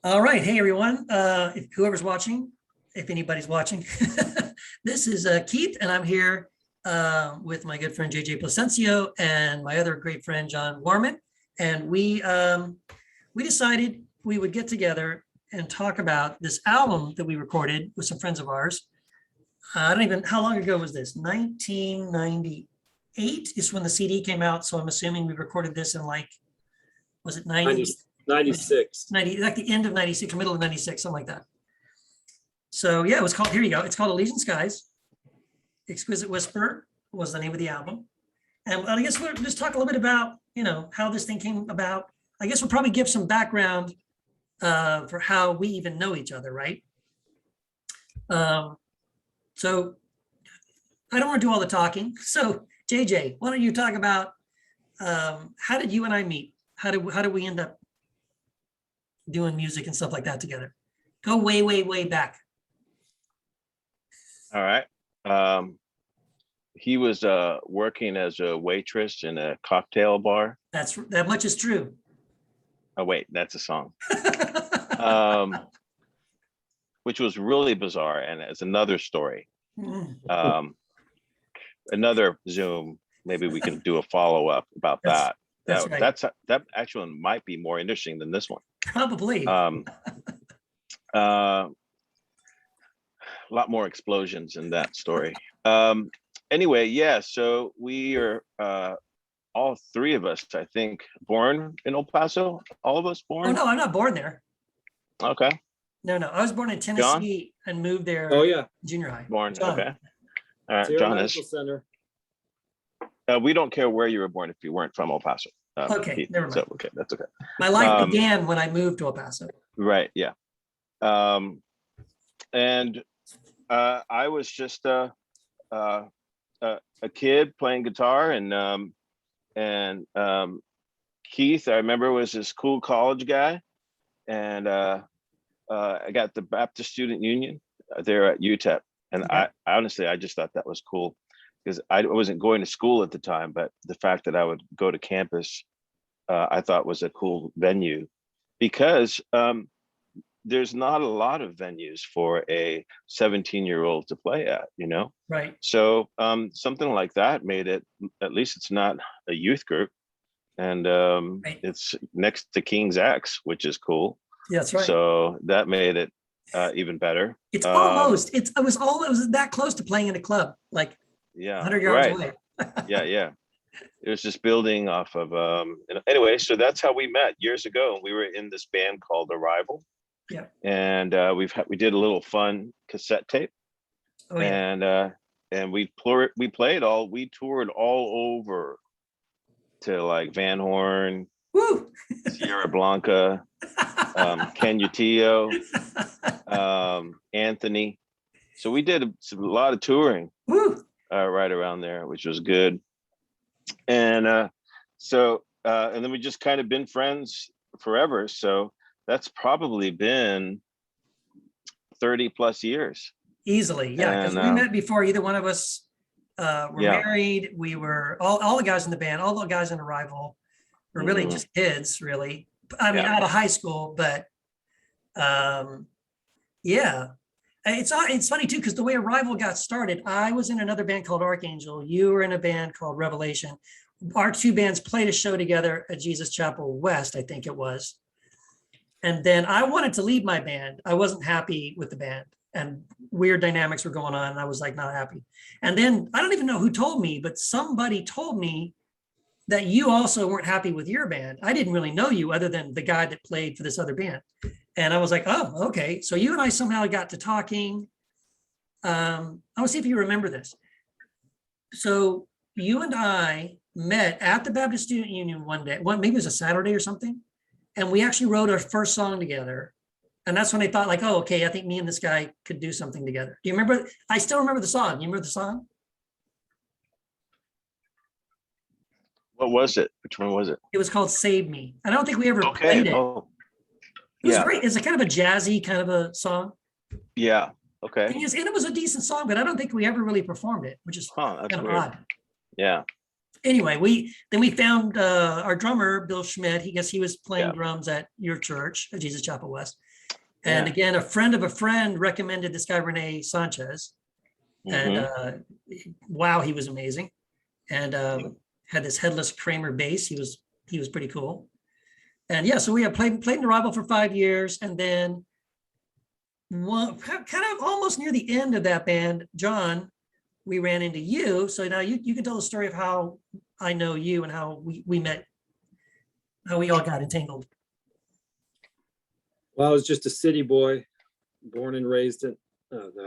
All right. Hey, everyone. If whoever's watching, if anybody's watching, this is Keith, and I'm here with my good friend JJ Plasencio and my other great friend John Wahrmund. And we decided we would get together and talk about this album that we recorded with some friends of ours. I don't even, how long ago was this? 1998 is when the CD came out. So I'm assuming we recorded this in like, was it 90? 96. 90, like the end of 96, middle of 96, something like that. So yeah, it was called, here you go. It's called Elysian Skies. Exquisite Whisper was the name of the album. And I guess we'll just talk a little bit about, how this thing came about. I guess we'll probably give some background for how we even know each other, right? So I don't want to do all the talking. So JJ, why don't you talk about how did you and I meet? How did we end up doing music and stuff like that together? Go way, way, way back. All right. He was working as a waitress in a cocktail bar. That much is true. Oh wait, that's a song. Which was really bizarre, and it's another story. Another Zoom. Maybe we can do a follow-up about that. That's right. That actually might be more interesting than this one. Probably. A lot more explosions in that story. Anyway, yeah, so we are all three of us, I think, born in El Paso. All of us born? Oh no, I'm not born there. Okay. No, I was born in Tennessee and moved there. Oh yeah, junior high. Born. John. Okay. All right, Sierra John Medical is. Center. We don't care where you were born if you weren't from El Paso. Okay, Keith. never mind. So, okay, that's okay. My life began when I moved to El Paso. Right. Yeah. And I was just a kid playing guitar, and Keith, I remember, was this cool college guy, and I got the Baptist Student Union there at UTEP, and Okay. I honestly just thought that was cool because I wasn't going to school at the time, but the fact that I would go to campus, I thought was a cool venue because there's not a lot of venues for a 17-year-old to play at, Right. So something like that made it, at least it's not a youth group, and Right. it's next to King's X, which is cool. Yeah, that's right. So that made it even better. It's almost, it was that close to playing in a club, like Yeah, 100 yards right. away. Yeah. It was just building off of, anyway, so that's how we met years ago. We were in this band called Arrival. Yeah. And we did a little fun cassette tape. Oh yeah. And we toured all over to like Van Horn, Woo! Sierra Blanca, Canutillo, Anthony. So we did a lot of touring Woo! right around there, which was good. And and then we just kind of been friends forever. So that's probably been 30 plus years. Easily, yeah, because we met before either one of us were married. We were all the guys in the band, all the guys in Arrival were really just kids, really. I mean, out of high school, but yeah. It's funny too, because the way Arrival got started, I was in another band called Archangel. You were in a band called Revelation. Our two bands played a show together at Jesus Chapel West, I think it was. And then I wanted to leave my band. I wasn't happy with the band, and weird dynamics were going on, and I was like not happy. And then I don't even know who told me, but somebody told me that you also weren't happy with your band. I didn't really know you other than the guy that played for this other band. And I was like, oh, okay. So you and I somehow got to talking. I want to see if you remember this. So you and I met at the Baptist Student Union one day, maybe it was a Saturday or something. And we actually wrote our first song together. And that's when I thought like, oh, okay, I think me and this guy could do something together. Do you remember? I still remember the song. You remember the song? What was it? Which one was it? It was called Save Me. I don't think we ever played it. Oh, it was great. It's a kind of a jazzy kind of a song. Yeah. Okay. And it was a decent song, but I don't think we ever really performed it, which is That's kind of weird. odd. Yeah. Anyway, we found our drummer, Bill Schmidt. He was playing Yeah. drums at your church, at Jesus Chapel West. And Yeah. again, a friend of a friend recommended this guy, Rene Sanchez. And wow, he was amazing. And had this headless Kramer bass. He was pretty cool. And yeah, so we had played in the Rival for 5 years. And then kind of almost near the end of that band, John, we ran into you. So now you can tell the story of how I know you and how we met, how we all got entangled. Well, I was just a city boy, born and raised in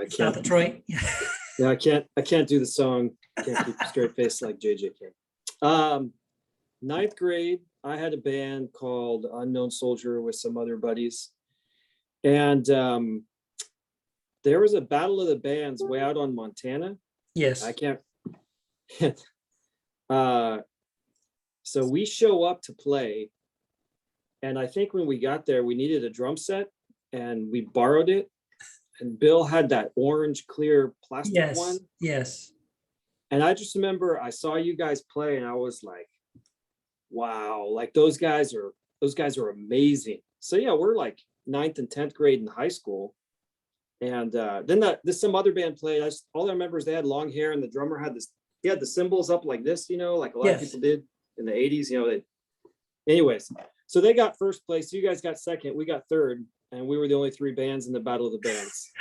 South Detroit. Yeah, I can't do the song. I can't keep a straight face like JJ can. Ninth grade, I had a band called Unknown Soldier with some other buddies. And there was a battle of the bands way out on Montana. Yes. I can't. So we show up to play. And I think when we got there, we needed a drum set and we borrowed it. And Bill had that orange clear plastic one. Yes. And I just remember I saw you guys play and I was like, wow, like those guys are amazing. So yeah, we're like 9th and 10th grade in high school. And then this some other band played. All I remember is they had long hair and the drummer had he had the cymbals up like this, like a lot of people did in the 80s, anyways. So they got first place, you guys got second, we got third, and we were the only 3 bands in the Battle of the Bands.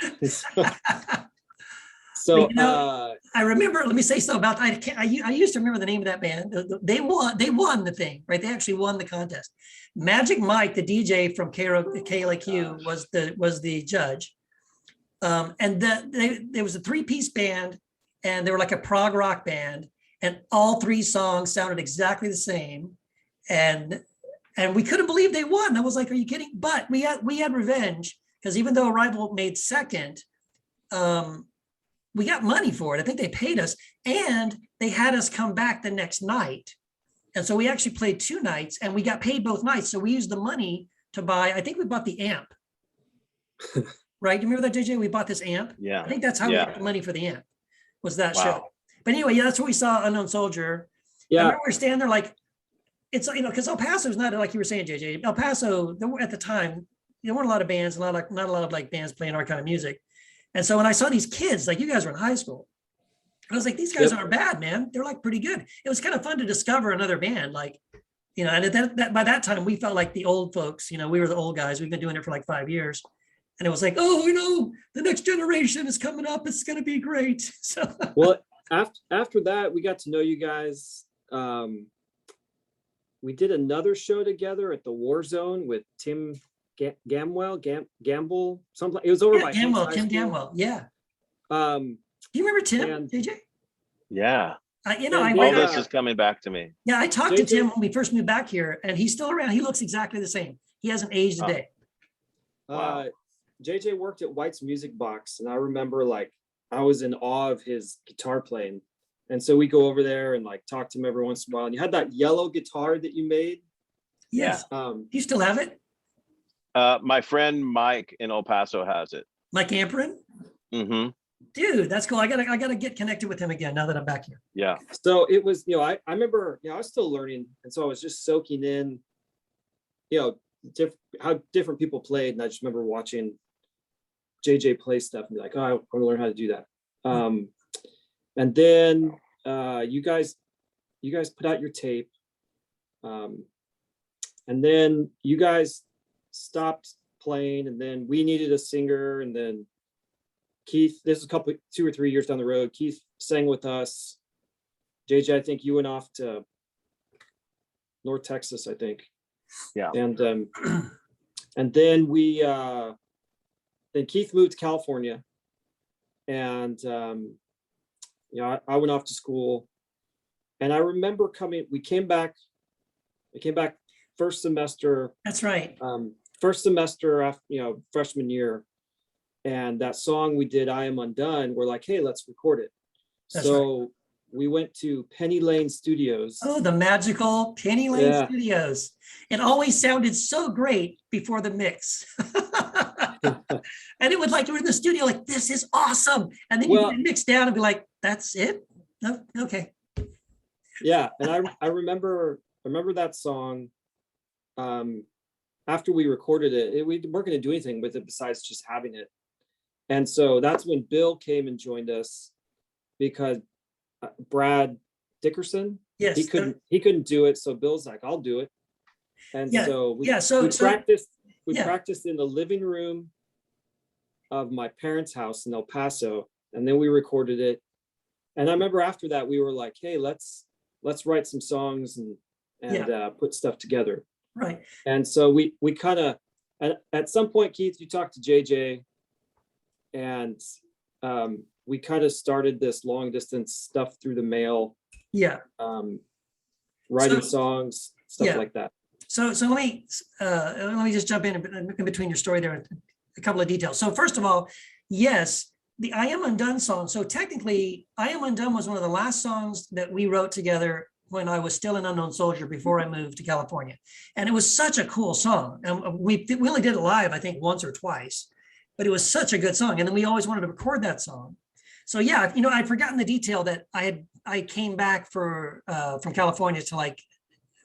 So I remember, let me say something about that. I used to remember the name of that band. They won the thing, right? They actually won the contest. Magic Mike, the DJ from KLAQ, was the judge. And there was a 3-piece band, and they were like a prog rock band, and all 3 songs sounded exactly the same. And we couldn't believe they won. I was like, are you kidding? But we had revenge, because even though Arrival made second, we got money for it. I think they paid us, and they had us come back the next night. And so we actually played 2 nights, and we got paid both nights. So we used the money to buy, I think we bought the amp. Right? You remember that, JJ? We bought this amp. Yeah. I think that's how we got the money for the amp, was that Wow. show. But anyway, yeah, that's where we saw Unknown Soldier. yeah, I remember we were standing there like, it's, because El Paso's not like you were saying, JJ. El Paso, there were, at the time, there weren't a lot of bands, not a lot of like bands playing our kind of music. And so when I saw these kids, like you guys were in high school, I was like, these guys aren't bad, man. They're like pretty good. It was kind of fun to discover another band, like, and that by that time we felt like the old folks, we were the old guys. We've been doing it for like 5 years. And it was like, oh, the next generation is coming up. It's going to be great. So well, after that, we got to know you guys. We did another show together at the War Zone with Tim Gamble. Something. It was over by Tim School. Gamwell. Yeah. Um, Do you remember Tim, and- JJ? Yeah. All This is coming back to me. Yeah, I talked to JJ Tim when we first moved back here, and he's still around. He looks exactly the same. He hasn't aged a day. Wow. JJ worked at White's Music Box, and I remember like I was in awe of his guitar playing. And so we go over there and like talk to him every once in a while. And you had that yellow guitar that you made. Yes. Do you still have it? My friend Mike in El Paso has it. Mike Amperin? Mm-hmm. Dude, that's cool. I gotta get connected with him again now that I'm back here. Yeah. So it was, I remember, I was still learning. And so I was just soaking in, how different people played. And I just remember watching JJ play stuff and be like, oh, I want to learn how to do that. And then you guys put out your tape. And then you guys stopped playing, and then we needed a singer, and then Keith, this is 2 or 3 years down the road, Keith sang with us. JJ, I think you went off to North Texas, I think. Yeah. And then then Keith moved to California, and I went off to school, and I remember I came back first semester. That's right. First semester after, freshman year. And that song we did, I Am Undone, we're like, hey, let's record it. That's so right. We went to Penny Lane Studios. Oh, the magical Penny Lane Studios. It always sounded so great before the mix. And it would like, you were in the studio like, this is awesome. And then you get it mixed down and be like, that's it? No, okay. Yeah, and I remember that song. After we recorded it, we weren't going to do anything with it besides just having it. And so that's when Bill came and joined us, because Brad Dickerson, Yes. he couldn't do it. So Bill's like, I'll do it. And Yeah, so we practiced in the living room of my parents' house in El Paso, and then we recorded it. And I remember after that we were like, hey, let's write some songs and put stuff together. Right. And so we kind of, at some point, Keith, you talked to JJ, and we kind of started this long distance stuff through the mail. Yeah. Writing songs, stuff like that. So let me just jump in between your story there, a couple of details. So first of all, yes, the I Am Undone song. So technically, I Am Undone was one of the last songs that we wrote together when I was still an unknown soldier before I moved to California. And it was such a cool song. And we only did it live, I think, once or twice, but it was such a good song. And then we always wanted to record that song. So yeah, I'd forgotten the detail that I came back from California to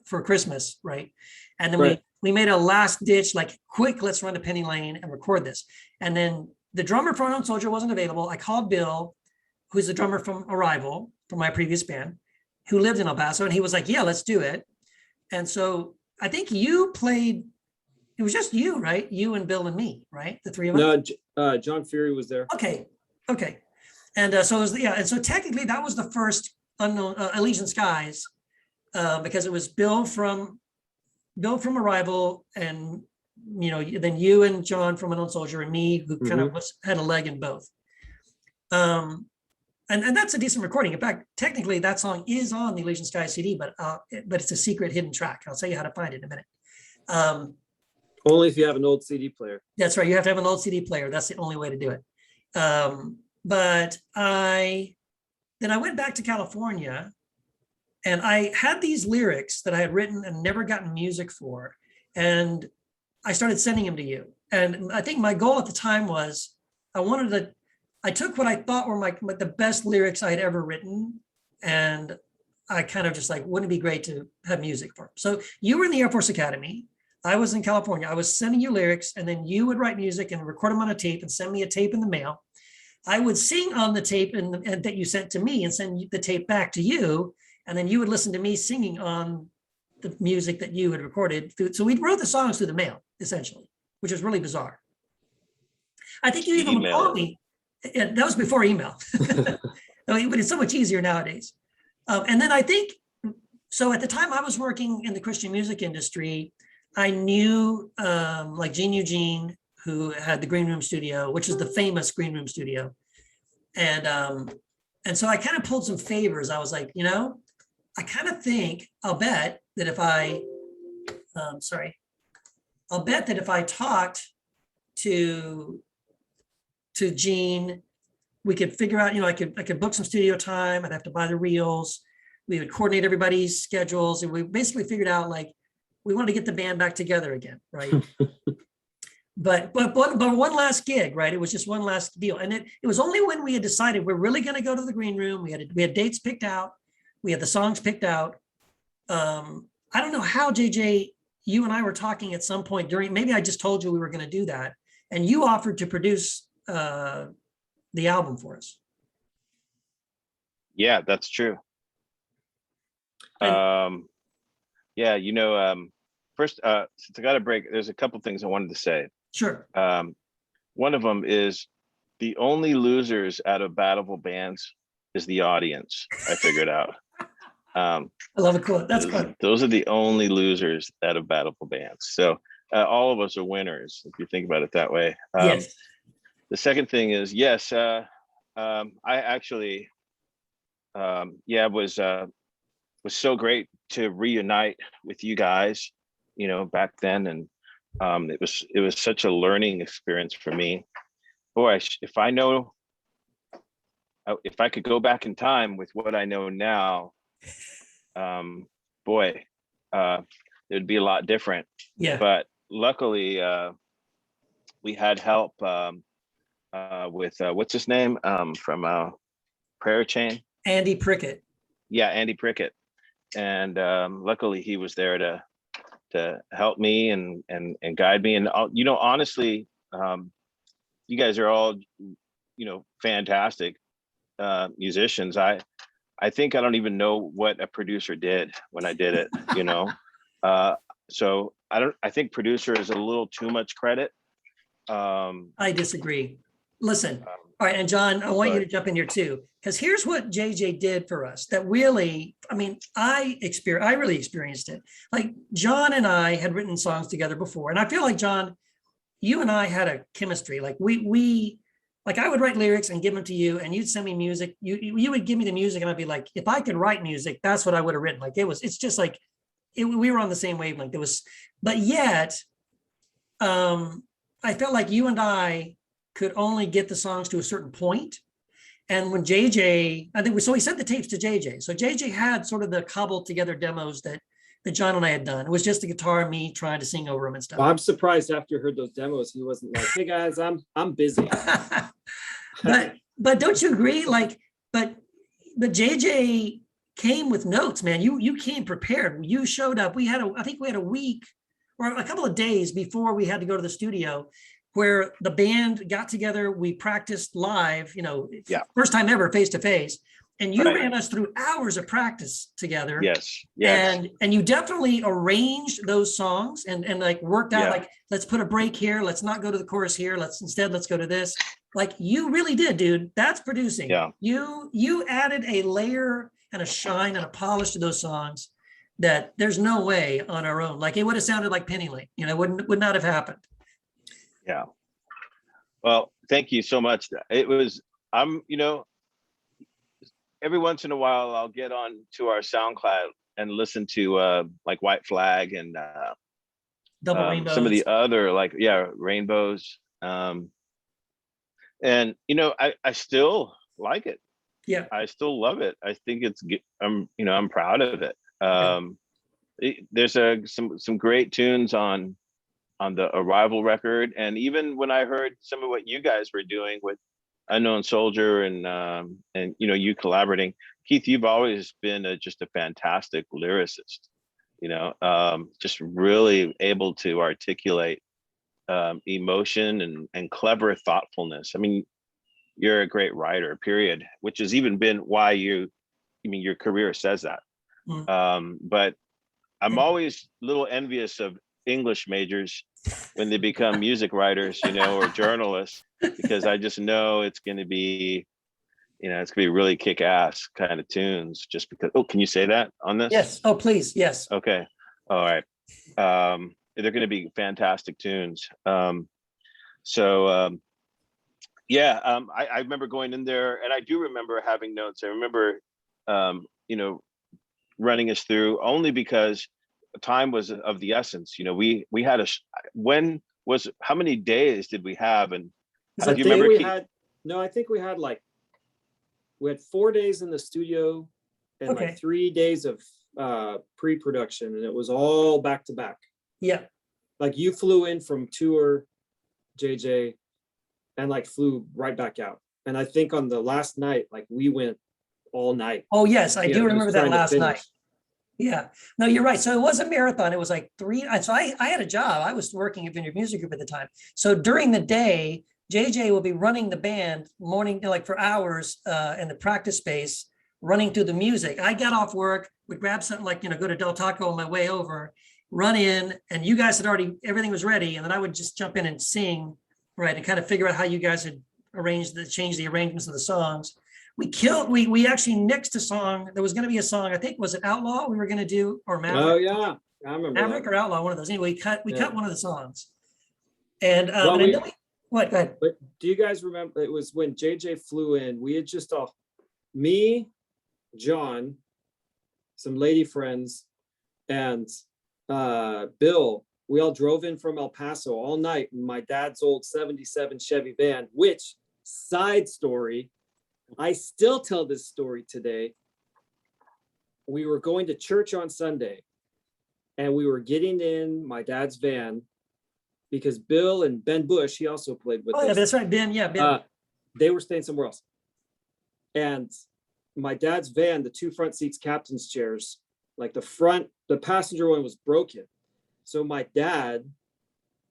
for Christmas, right? And then we made a last ditch, quick, let's run to Penny Lane and record this. And then the drummer for Unknown Soldier wasn't available. I called Bill, who's the drummer from Arrival, from my previous band, who lived in El Paso, and he was like, yeah, let's do it. And so I think you played, it was just you, right? You and Bill and me, right? The three of us? No, John Feighery was there. Okay. And so it was, and so technically that was the first unknown Elysian Skies, because it was Bill from Arrival, and then you and John from Unknown Soldier, and me, who kind of had a leg in both. And that's a decent recording. In fact, technically that song is on the Elysian Skies CD, but it's a secret hidden track. I'll tell you how to find it in a minute. Only if you have an old CD player. That's right. You have to have an old CD player. That's the only way to do it. But I went back to California, and I had these lyrics that I had written and never gotten music for. And I started sending them to you. And I think my goal at the time was I took what I thought were the best lyrics I'd ever written, and I kind of just wouldn't it be great to have music for them? So you were in the Air Force Academy. I was in California. I was sending you lyrics, and then you would write music and record them on a tape and send me a tape in the mail. I would sing on the tape and that you sent to me and send the tape back to you. And then you would listen to me singing on the music that you had recorded. So we wrote the songs through the mail, essentially, which was really bizarre. I think you even called me. That was before email, but it's so much easier nowadays. And then I think, so at the time I was working in the Christian music industry, I knew Gene Eugene, who had the Green Room Studio, which is the famous Green Room Studio. And so I kind of pulled some favors. I was like, I kind of think, I'll bet that if I talked to Gene, we could figure out, I could book some studio time. I'd have to buy the reels. We would coordinate everybody's schedules. And we basically figured out we wanted to get the band back together again, right? But one last gig, right? It was just one last deal. And it was only when we had decided we're really going to go to the Green Room. We had dates picked out. We had the songs picked out. I don't know how, JJ, you and I were talking at some point maybe I just told you we were going to do that. And you offered to produce the album for us. Yeah, that's true. First, since I got a break, there's a couple things I wanted to say. Sure. One of them is the only losers out of Battleful bands is the audience. I figured out. I love a quote. That's good. Those are the only losers out of Battleful bands. So all of us are winners if you think about it that way. Yes. The second thing is, yes, I actually, was so great to reunite with you guys, back then, and it was such a learning experience for me. Boy, if I could go back in time with what I know now, it would be a lot different. Yeah. But luckily, we had help with what's his name from Prayer Chain. Andy Prickett. Yeah, Andy Prickett. and luckily he was there to help me and guide me. And honestly, you guys are all fantastic musicians. I think I don't even know what a producer did when I did it. So I think producer is a little too much credit. I disagree. Listen, all right, and John, I want you to jump in here too, because here's what JJ did for us that really, I really experienced it. Like John and I had written songs together before, and I feel like John, you and I had a chemistry. Like we like I would write lyrics and give them to you, and you'd send me music. You would give me the music, and I'd be like, if I could write music, that's what I would have written. Like it's just like we were on the same wavelength. But yet, I felt like you and I could only get the songs to a certain point. And when JJ, so he sent the tapes to JJ. So JJ had sort of the cobbled together demos that John and I had done. It was just the guitar and me trying to sing over them and stuff. Well, I'm surprised after I heard those demos, he wasn't like, hey guys, I'm busy. but don't you agree? Like, but JJ came with notes, man. You came prepared. You showed up. I think we had a week or a couple of days before we had to go to the studio where the band got together. We practiced live, first time ever face to face. And you ran us through hours of practice together. Yes. And you definitely arranged those songs and like worked out like, let's put a break here. Let's not go to the chorus here. Let's go to this. Like you really did, dude. That's producing. Yeah. You added a layer and a shine and a polish to those songs that there's no way on our own. Like it would have sounded like Penny Lane, would not have happened. Yeah. Well, thank you so much. Every once in a while I'll get on to our SoundCloud and listen to like White Flag and Double Rainbows. Some of the other Rainbows. And I still like it. Yeah. I still love it. I think I'm proud of it. There's some great tunes on the Arrival record, and even when I heard some of what you guys were doing with Unknown Soldier and you collaborating, Keith, you've always been just a fantastic lyricist. Just really able to articulate emotion and clever thoughtfulness. I mean, you're a great writer, period, which has even been why your career says that. But I'm always a little envious of English majors when they become music writers, or journalists, because I just know it's going to be, it's going to be really kick-ass kind of tunes just because. Oh, can you say that on this? Yes. Oh, please. Yes. Okay. All right. They're going to be fantastic tunes. I remember going in there, and I do remember having notes. I remember, running us through only because time was of the essence. We had how many days did we have? And I think we had we had 4 days in the studio and like 3 days of pre-production, and it was all back to back. Yeah. Like you flew in from tour, JJ, and like flew right back out. And I think on the last night, like we went all night. Oh yes, I do remember that last night. Yeah, no, you're right. So it was a marathon. It was like 3. So I had a job. I was working at Vineyard Music Group at the time. So during the day, JJ will be running the band morning, like for hours in the practice space, running through the music. I got off work, would grab something like, go to Del Taco on my way over, run in, and you guys had everything was ready. And then I would just jump in and sing, right, and kind of figure out how you guys had changed the arrangements of the songs. We actually nixed a song. There was going to be a song, I think, was it Outlaw we were going to do, or Maverick? Oh yeah, I remember Maverick that. or Outlaw, one of those. Anyway, we cut one of the songs. And what? Go ahead. But do you guys remember? It was when JJ flew in. We had just me, John, some lady friends, and Bill. We all drove in from El Paso all night in my dad's old '77 Chevy van. Which, side story, I still tell this story today. We were going to church on Sunday, and we were getting in my dad's van because Bill and Ben Bush, he also played with us. Oh yeah, that's right, Ben. Yeah, Ben. They were staying somewhere else. And my dad's van, the 2 front seats, captain's chairs, like the passenger one was broken. So my dad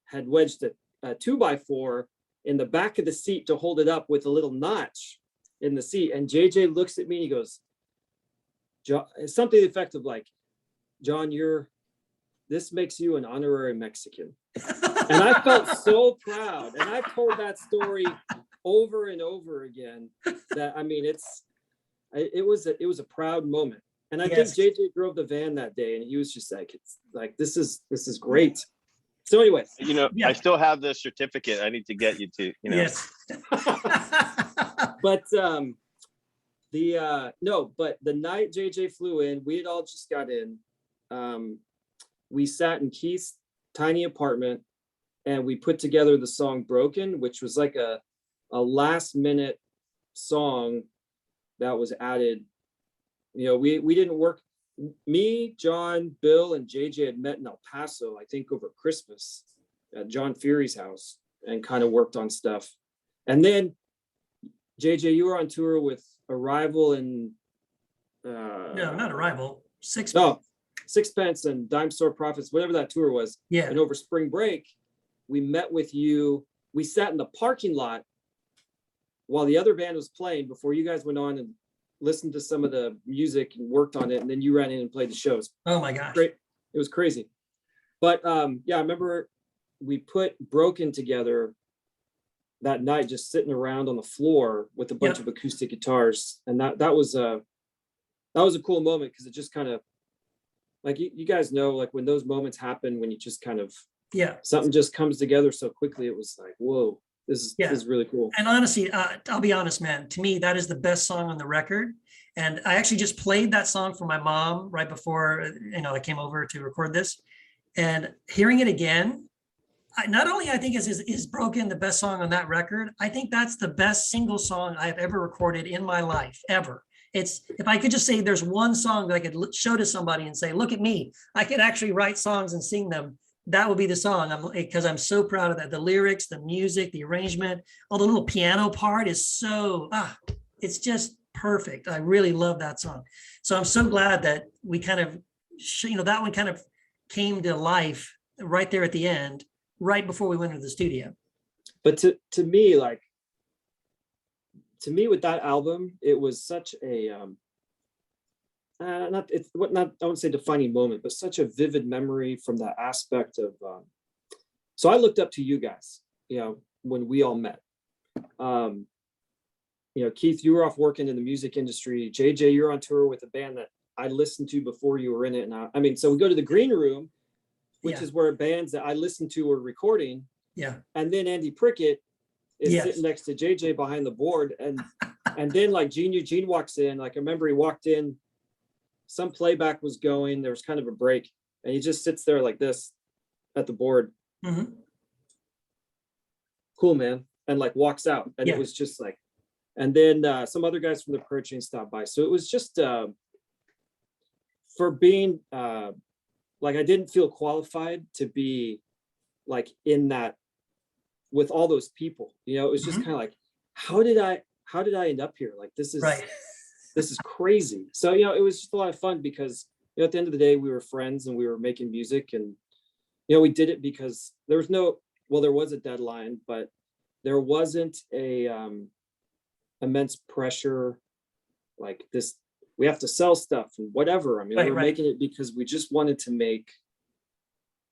had wedged a 2x4 in the back of the seat to hold it up with a little notch in the seat. And JJ looks at me and he goes, John, something to the effect of like, John, this makes you an honorary Mexican. And I felt so proud. And I've told that story over and over again that, I mean, it was a proud moment. And I think JJ drove the van that day and he was just like, it's like, this is great. So anyways, I still have the certificate. I need to get you to, Yes. But but the night JJ flew in, we had all just got in. We sat in Keith's tiny apartment and we put together the song Broken, which was like a last minute song that was added. We didn't work. Me, John, Bill, and JJ had met in El Paso, I think over Christmas at John Feighery's house and kind of worked on stuff. And then JJ, you were on tour with Arrival and no, not Arrival. Sixpence. No, Sixpence and Dimestore Prophets, whatever that tour was. Yeah. And over spring break, we met with you. We sat in the parking lot while the other band was playing before you guys went on and listened to some of the music and worked on it. And then you ran in and played the shows. Oh my gosh. Great. It was crazy. But I remember we put Broken together that night, just sitting around on the floor with a bunch of acoustic guitars. And that was a cool moment because it just kind of, like you guys know, like when those moments happen, when you just kind of, something just comes together so quickly, it was like, whoa, this is really cool. And honestly, I'll be honest, man, to me, that is the best song on the record. And I actually just played that song for my mom right before, I came over to record this, and hearing it again, not only I think is Broken the best song on that record, I think that's the best single song I've ever recorded in my life, ever. It's, if I could just say there's one song that I could show to somebody and say, look at me, I could actually write songs and sing them, that would be the song. Because I'm so proud of that. The lyrics, the music, the arrangement, all the little piano part is so, it's just perfect. I really love that song. So I'm so glad that we kind of, that one kind of came to life right there at the end, right before we went into the studio. But to me, with that album, it was such a I won't say defining moment, but such a vivid memory from that aspect of. So I looked up to you guys, when we all met. Keith, you were off working in the music industry. JJ, you're on tour with a band that I listened to before you were in it. And so we go to the green room, which is where bands that I listened to were recording. Yeah. And then Andy Prickett is sitting next to JJ behind the board. And then like Gene Eugene walks in. Like I remember he walked in, some playback was going, there was kind of a break, and he just sits there like this at the board. Mm-hmm. Cool, man. And like walks out. And it was just like, and then some other guys from the Percussion stopped by. So it was just for being like, I didn't feel qualified to be like in that with all those people, it was just kind of like, how did I end up here? Like, this is right. This is crazy. So, it was just a lot of fun because, at the end of the day, we were friends and we were making music, and, we did it because there was a deadline, but there wasn't a immense pressure like this. We have to sell stuff and whatever. I mean, we were making it because we just wanted to make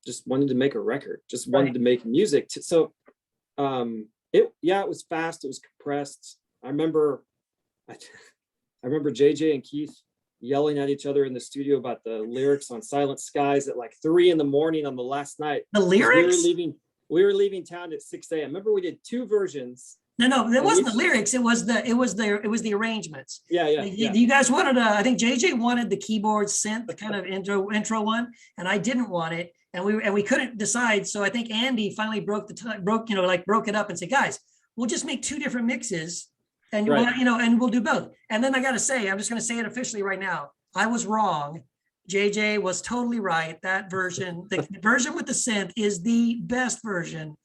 a record, just wanted to make music. So it was fast. It was compressed. I remember JJ and Keith yelling at each other in the studio about the lyrics on Silent Skies at like 3 a.m. on the last night. The lyrics? We were leaving town at 6 a.m. Remember we did 2 versions. No, it wasn't the lyrics. It was the arrangements. Yeah. You guys wanted I think JJ wanted the keyboard synth, the kind of intro one, and I didn't want it, and we couldn't decide. So I think Andy finally broke it up and said, guys, we'll just make 2 different mixes, and and we'll do both. And then I got to say, I'm just going to say it officially right now, I was wrong. JJ was totally right. That version, the version with the synth, is the best version.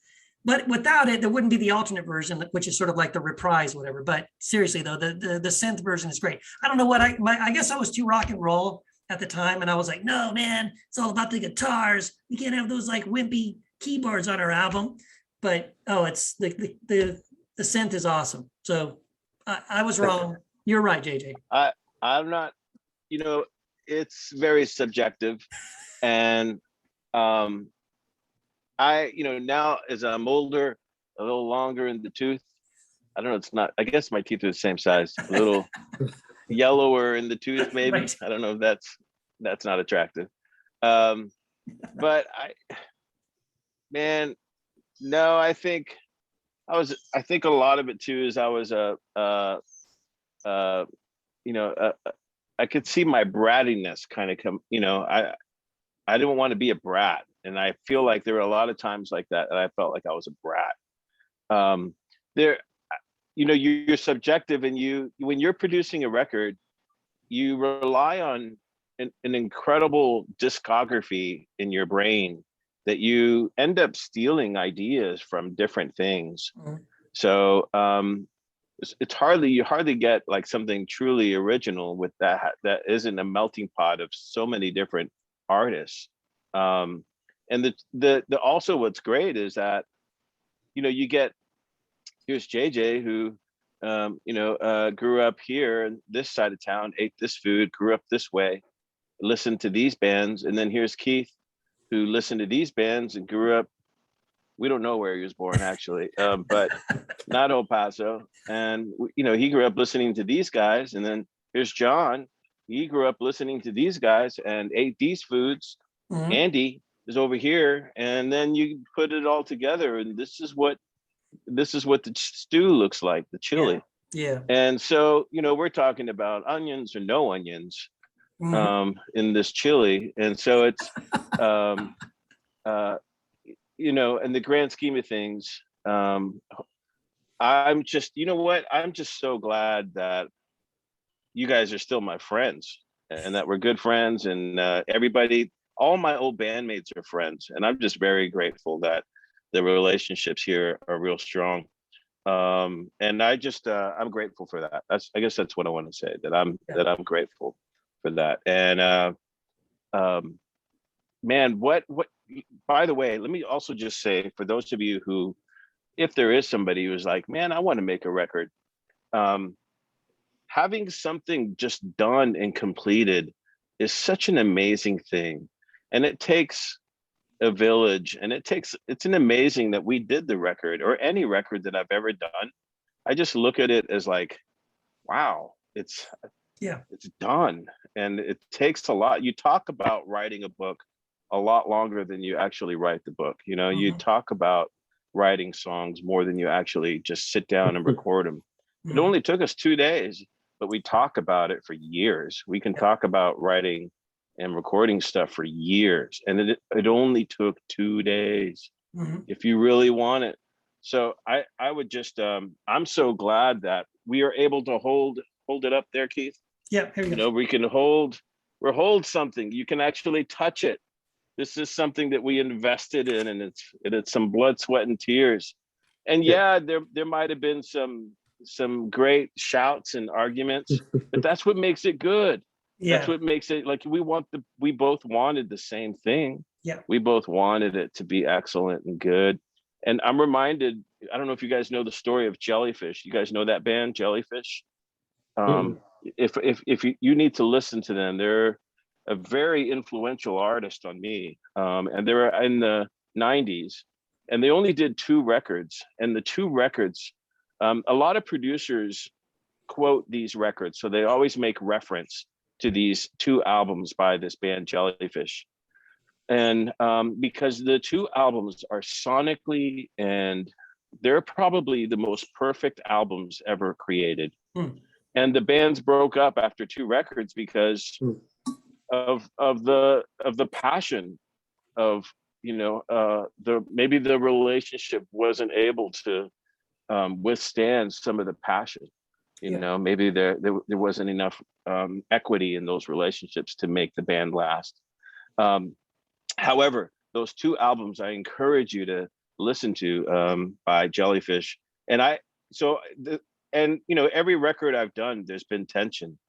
But without it, there wouldn't be the alternate version, which is sort of like the reprise, whatever. But seriously, though, the synth version is great. I don't know what I guess I was too rock and roll. at the time, and I was like, no, man, it's all about the guitars. We can't have those like wimpy keyboards on our album. But it's the synth is awesome. So I was wrong. You're right, JJ. I'm not, it's very subjective. And now as I'm older, a little longer in the tooth, I don't know, it's not, I guess my teeth are the same size, a little yellower in the tooth, maybe. Right. I don't know if that's not attractive. But no, I think a lot of it too is I was I could see my brattiness kind of come, I didn't want to be a brat. And I feel like there were a lot of times like that, and I felt like I was a brat. You're subjective, and when you're producing a record, you rely on an incredible discography in your brain that you end up stealing ideas from different things. Mm-hmm. So you hardly get like something truly original with that isn't a melting pot of so many different artists. And the also what's great is that here's JJ who grew up here in this side of town, ate this food, grew up this way, listened to these bands, and then here's Keith who listened to these bands and grew up, we don't know where he was born actually, but not El Paso. And, he grew up listening to these guys. And then here's John. He grew up listening to these guys and ate these foods. Mm-hmm. Andy is over here. And then you put it all together. And this is what the stew looks like, the chili. Yeah. And so, we're talking about onions or no onions. Mm-hmm. In this chili. And so it's, in the grand scheme of things, I'm just, I'm just so glad that you guys are still my friends and that we're good friends, and everybody, all my old bandmates are friends. And I'm just very grateful that the relationships here are real strong. And I just, I'm grateful for that. I guess that's what I want to say, that I'm grateful for that. And man, what by the way, let me also just say, for those of you who, if there is somebody who's like, man, I want to make a record, having something just done and completed is such an amazing thing. And it takes a village, and it's an amazing that we did the record, or any record that I've ever done. I just look at it as like, wow, it's done. And it takes a lot. You talk about writing a book a lot longer than you actually write the book. Mm-hmm. You talk about writing songs more than you actually just sit down and record them. Mm-hmm. It only took us 2 days, but we talk about it for years. We can talk about writing and recording stuff for years. And it only took 2 days, mm-hmm. if you really want it. So I would just, I'm so glad that we are able to hold it up there, Keith. Yeah, here we go. We can hold something. You can actually touch it. This is something that we invested in, and it's some blood, sweat, and tears. And there might have been some great shouts and arguments, but that's what makes it good. Yeah. That's what makes it, like, we both wanted the same thing. Yeah. We both wanted it to be excellent and good. And I'm reminded, I don't know if you guys know the story of Jellyfish. You guys know that band, Jellyfish? If you need to listen to them, they're a very influential artist on me. And they were in the 90s, and they only did 2 records. And the 2 records, a lot of producers quote these records. So they always make reference to these 2 albums by this band, Jellyfish. And because the 2 albums are sonically, and they're probably the most perfect albums ever created. And the bands broke up after 2 records because of the passion of, maybe the relationship wasn't able to withstand some of the passion. Maybe there wasn't enough equity in those relationships to make the band last. However, those 2 albums I encourage you to listen to, by Jellyfish. And every record I've done, there's been tension.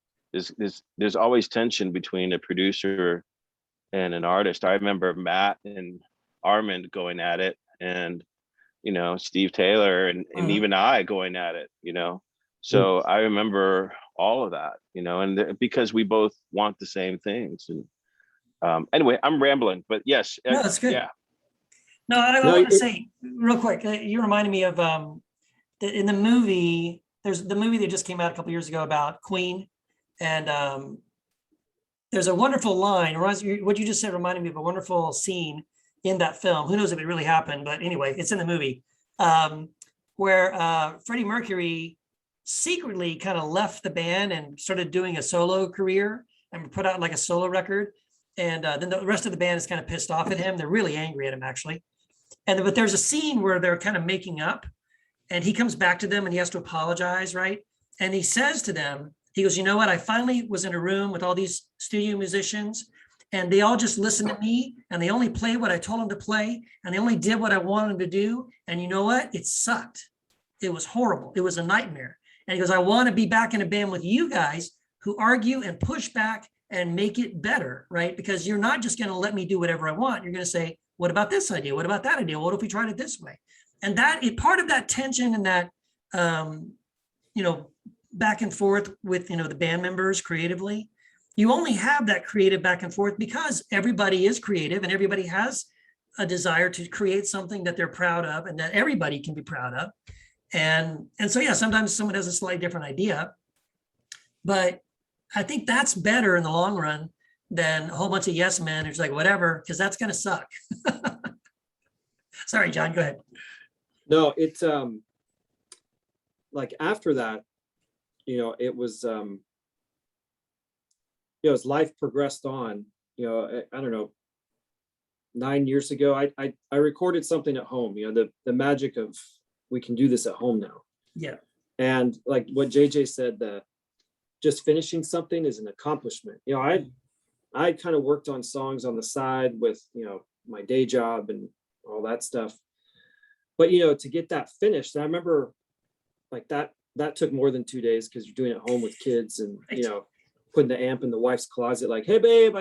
there's always tension between a producer and an artist. I remember Matt and Armand going at it, and Steve Taylor and even I going at it, So I remember all of that, and because we both want the same things. And anyway, I'm rambling, but yes, No, that's good. yeah. No, I want to say real quick, you reminded me of in the movie, there's the movie that just came out a couple years ago about Queen, and there's a wonderful line. What you just said reminded me of a wonderful scene in that film. Who knows if it really happened, but anyway, it's in the movie, where Freddie Mercury secretly kind of left the band and started doing a solo career and put out like a solo record. And then the rest of the band is kind of pissed off at him. They're really angry at him, actually. But there's a scene where they're kind of making up, and he comes back to them and he has to apologize, right? And he says to them, he goes, you know what? I finally was in a room with all these studio musicians, and they all just listened to me, and they only played what I told them to play, and they only did what I wanted them to do. And you know what? It sucked. It was horrible. It was a nightmare. And he goes, I want to be back in a band with you guys who argue and push back and make it better, right? Because you're not just going to let me do whatever I want. You're going to say, what about this idea? What about that idea? What if we tried it this way? And that part of that tension and that, back and forth with, the band members creatively, you only have that creative back and forth because everybody is creative and everybody has a desire to create something that they're proud of and that everybody can be proud of. And so, yeah, sometimes someone has a slightly different idea, but I think that's better in the long run than a whole bunch of yes men who's like, whatever, because that's going to suck. Sorry, John, go ahead. No, it's like after that, it was, as life progressed on, I don't know, 9 years ago, I recorded something at home, the magic of we can do this at home now. Yeah. And like what JJ said, just finishing something is an accomplishment. I kind of worked on songs on the side with, my day job and all that stuff. But, to get that finished, I remember like that took more than 2 days because you're doing it at home with kids and, putting the amp in the wife's closet, like, hey, babe,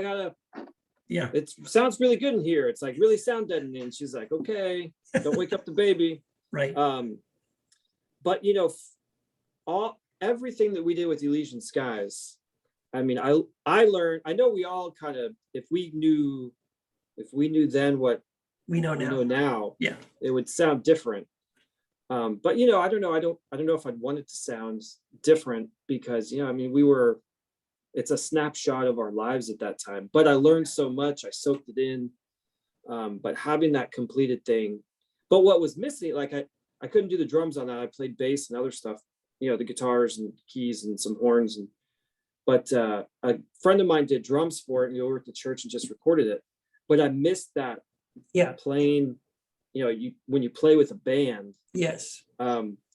it sounds really good in here. It's like really sound deadening. And she's like, okay, don't wake up the baby. Right. But, everything that we did with Elysian Skies, I mean, I learned, I know we all kind of, if we knew then what we know now, yeah, it would sound different. But, I don't know. I don't know if I'd want it to sound different because, I mean, it's a snapshot of our lives at that time, but I learned so much, I soaked it in. But having that completed thing, but what was missing, like I couldn't do the drums on that. I played bass and other stuff, the guitars and keys and some horns. But a friend of mine did drums for it and over at the church and just recorded it. But I missed that playing, when you play with a band. Yes.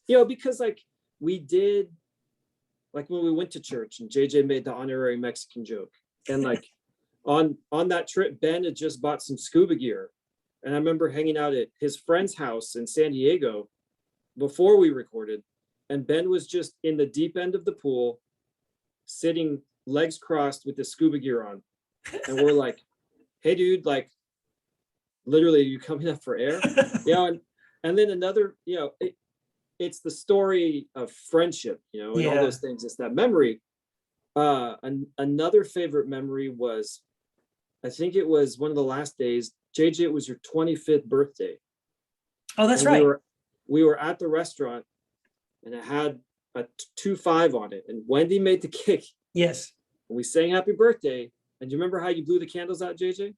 Because like we did, like when we went to church and JJ made the honorary Mexican joke. And like on that trip, Ben had just bought some scuba gear. And I remember hanging out at his friend's house in San Diego before we recorded. And Ben was just in the deep end of the pool, sitting legs crossed with the scuba gear on. And we're like, hey, dude, like, literally, are you coming up for air? And then another, it's the story of friendship, and all those things. It's that memory. Another favorite memory was, I think it was one of the last days, JJ, it was your 25th birthday. Oh, that's right. We were at the restaurant and it had a 2-5 on it. And Wendy made the cake. Yes. And we sang happy birthday. And do you remember how you blew the candles out, JJ?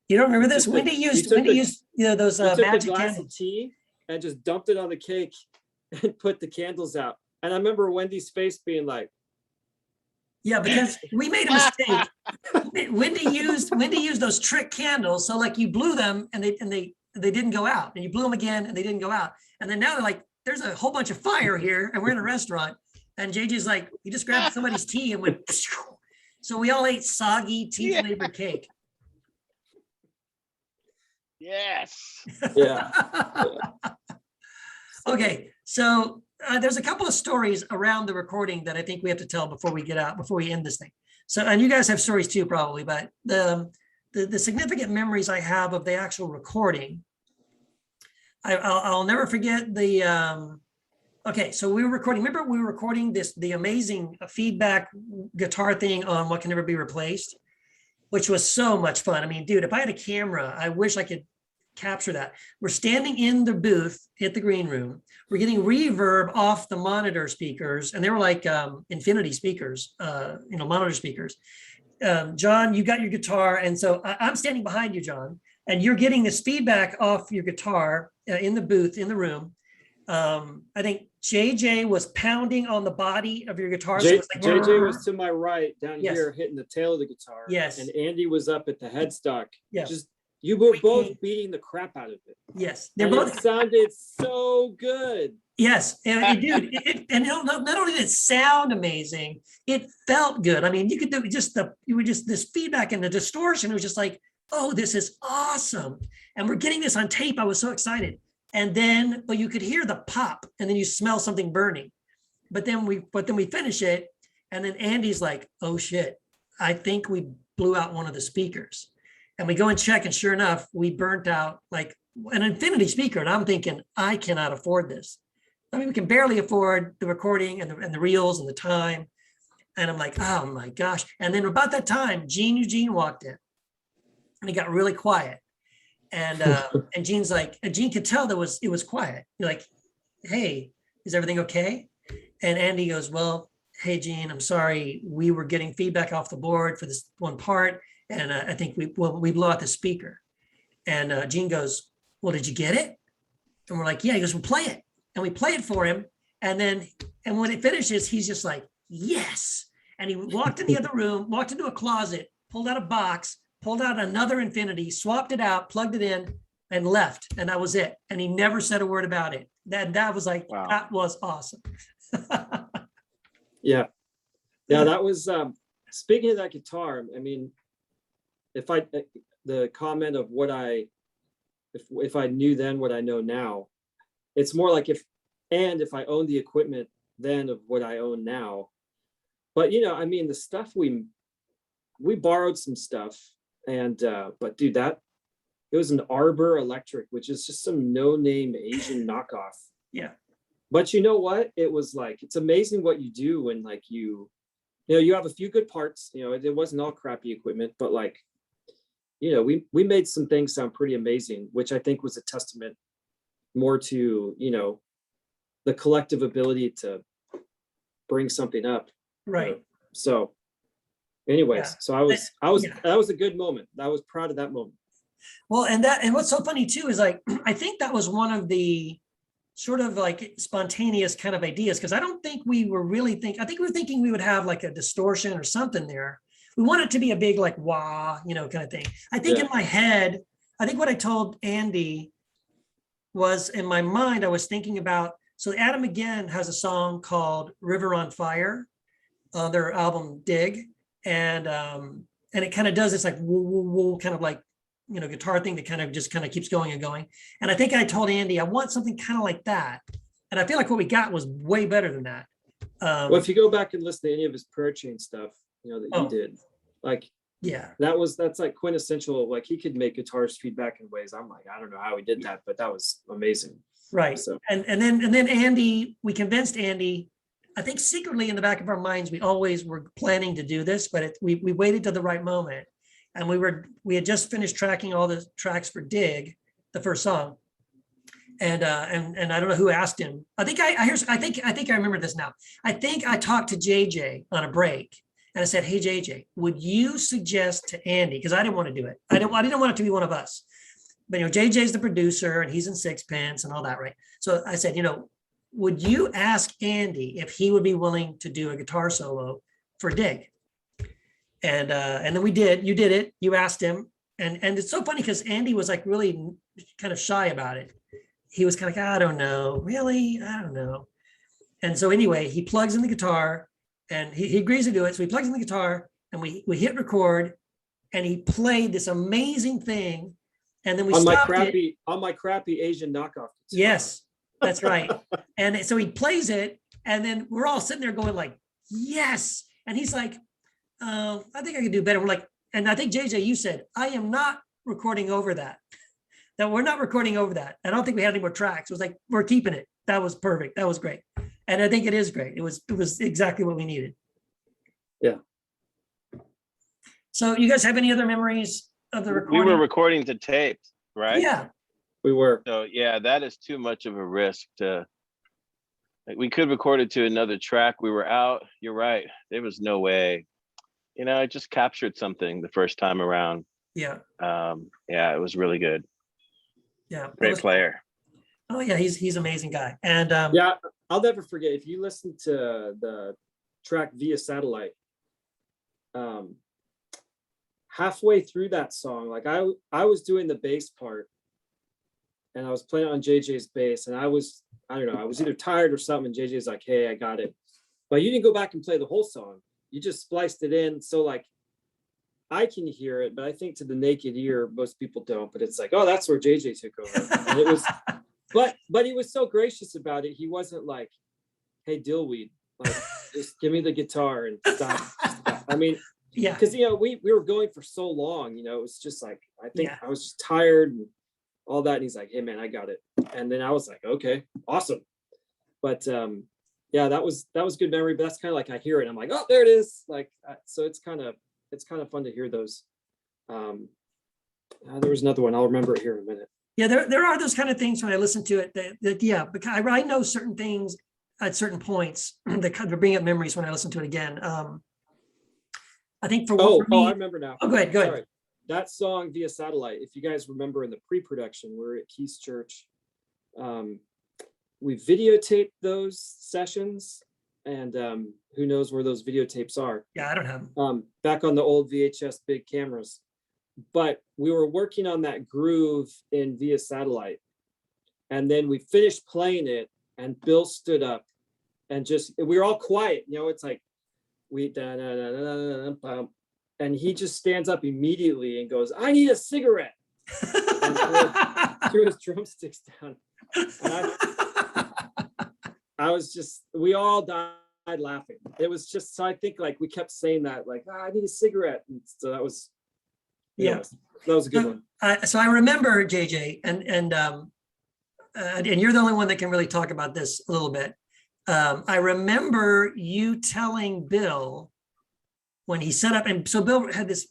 You don't remember this? Wendy used those magic candles. Of tea and just dumped it on the cake and put the candles out. And I remember Wendy's face being like, yeah, because we made a mistake. Wendy used those trick candles. So like you blew them and they didn't go out, and you blew them again and they didn't go out. And then now they're like, there's a whole bunch of fire here and we're in a restaurant. And JJ's like, he just grabbed somebody's tea and went. So we all ate soggy tea flavored cake. Yes. Yeah. Okay. So there's a couple of stories around the recording that I think we have to tell before we end this thing. So, and you guys have stories too, probably, but the significant memories I have of the actual recording, I'll never forget the, okay, so we were recording, remember we were recording the amazing feedback guitar thing on What Can Never Be Replaced, which was so much fun. I mean, dude, if I had a camera, I wish I could capture that. We're standing in the booth at the green room. We're getting reverb off the monitor speakers, and they were like infinity speakers, monitor speakers. John, you got your guitar, and so I'm standing behind you, John, and you're getting this feedback off your guitar in the booth, in the room. I think JJ was pounding on the body of your guitar. So like, JJ was to my right down yes. here hitting the tail of the guitar. Yes. And Andy was up at the headstock. Yes. Just you were both beating the crap out of it. Yes. They're both. It sounded so good. Yes. And dude, not only did it sound amazing, it felt good. I mean, you could do this feedback and the distortion. It was just like, oh, this is awesome. And we're getting this on tape. I was so excited. And then, but you could hear the pop, and then you smell something burning. But then we finish it, and then Andy's like, "Oh shit, I think we blew out one of the speakers." And we go and check, and sure enough, we burnt out like an infinity speaker. And I'm thinking, I cannot afford this. I mean, we can barely afford the recording and the reels and the time. And I'm like, oh my gosh. And then about that time, Gene Eugene walked in, and he got really quiet. And Gene's like, Gene could tell it was quiet. You're like, hey, is everything okay? And Andy goes, well, hey, Gene, I'm sorry. We were getting feedback off the board for this one part. And I think we blew out the speaker. And Gene goes, well, did you get it? And we're like, yeah. He goes, well, play it. And we play it for him. And when it finishes, he's just like, yes. And he walked in the other room, walked into a closet, pulled out a box, pulled out another infinity, swapped it out, plugged it in, and left. And that was it. And he never said a word about it. That was like, wow. That was awesome. Yeah. That was, speaking of that guitar, I mean, the comment of if I knew then what I know now, it's more like if I owned the equipment then of what I own now. But, I mean, the stuff we borrowed some stuff. And but dude, it was an Arbor Electric, which is just some no-name Asian knockoff. Yeah. But you know what? It was like, it's amazing what you do when like you have a few good parts. It wasn't all crappy equipment, but like, we made some things sound pretty amazing, which I think was a testament more to the collective ability to bring something up. Right. So. Anyways, yeah. So Yeah. That was a good moment. I was proud of that moment. Well, and what's so funny too is like, I think that was one of the sort of like spontaneous kind of ideas, because I don't think we were I think we were thinking we would have like a distortion or something there. We want it to be a big like wah, kind of thing. I think in my head, I think what I told Andy was in my mind, I was thinking about, so Adam again has a song called River on Fire on their album Digg. And it kind of does this like woo, woo, woo, kind of like guitar thing that kind of keeps going and going. And I think I told Andy I want something kind of like that, and I feel like what we got was way better than that. Well, if you go back and listen to any of his prayer chain stuff, that he did, like that's like quintessential. Like he could make guitars feedback in ways I'm like, I don't know how he did that, but that was amazing. Right. So and then Andy, we convinced Andy. I think secretly in the back of our minds, we always were planning to do this, but we waited to the right moment. And we had just finished tracking all the tracks for Digg, the first song. And I don't know who asked him. I think I remember this now. I think I talked to JJ on a break, and I said, hey, JJ, would you suggest to Andy, because I didn't want to do it. I didn't want it to be one of us. But JJ's the producer and he's in Sixpence and all that, right? So I said, would you ask Andy if he would be willing to do a guitar solo for Digg? And then we did. You did it. You asked him, and it's so funny because Andy was like really kind of shy about it. He was kind of like, I don't know, really, I don't know. And so anyway, he plugs in the guitar, and he agrees to do it. So he plugs in the guitar, and we hit record, and he played this amazing thing. And then we on stopped my crappy Asian knockoff guitar. Yes. That's right. And so he plays it, and then we're all sitting there going like, yes. And he's like, I think I could do better. We're like, and I think JJ, you said, I am not recording over that. That we're not recording over that. I don't think we had any more tracks. It was like, we're keeping it. That was perfect. That was great. And I think it is great. It was exactly what we needed. Yeah. So you guys have any other memories of the recording? We were recording to tape, right? Yeah. We were. So yeah, that is too much of a risk to, like, we could record it to another track. We were out. You're right. There was no way. You know, I just captured something the first time around. Yeah. Yeah, it was really good. Yeah. Great player. Oh yeah, he's an amazing guy. And Yeah, I'll never forget, if you listen to the track Via Satellite, halfway through that song, like I was doing the bass part and I was playing on JJ's bass, and I don't know, I was either tired or something, and JJ's like, hey, I got it. But you didn't go back and play the whole song. You just spliced it in. So like, I can hear it, but I think to the naked ear, most people don't. But it's like, oh, that's where JJ took over. And it was, but he was so gracious about it. He wasn't like, hey, Dillweed, like, just give me the guitar and stop. I mean, yeah, because we were going for so long. It was just like, I think I was just tired and all that. And he's like, hey man, I got it. And then I was like, okay, awesome. But yeah, that was good memory. But that's kind of like, I hear it, I'm like, oh, there it is. Like, so it's kind of fun to hear those. There was another one. I'll remember it here in a minute. Yeah, there are those kind of things when I listen to it that yeah, because I know certain things at certain points that kind of bring up memories when I listen to it again. I think for me, I remember now. Oh, go ahead. Sorry. That song Via Satellite, if you guys remember in the pre-production, we're at Keith's church. We videotaped those sessions, and who knows where those videotapes are. Yeah, I don't have them. Back on the old VHS big cameras. But we were working on that groove in Via Satellite. And then we finished playing it, and Bill stood up and we were all quiet. It's like, and he just stands up immediately and goes, I need a cigarette. And threw his drumsticks down. And I was just, we all died laughing. It was just, so I think like we kept saying that, like, I need a cigarette. And so that was, that was a good one. So I remember JJ, and you're the only one that can really talk about this a little bit. I remember you telling Bill when he set up, and so Bill had this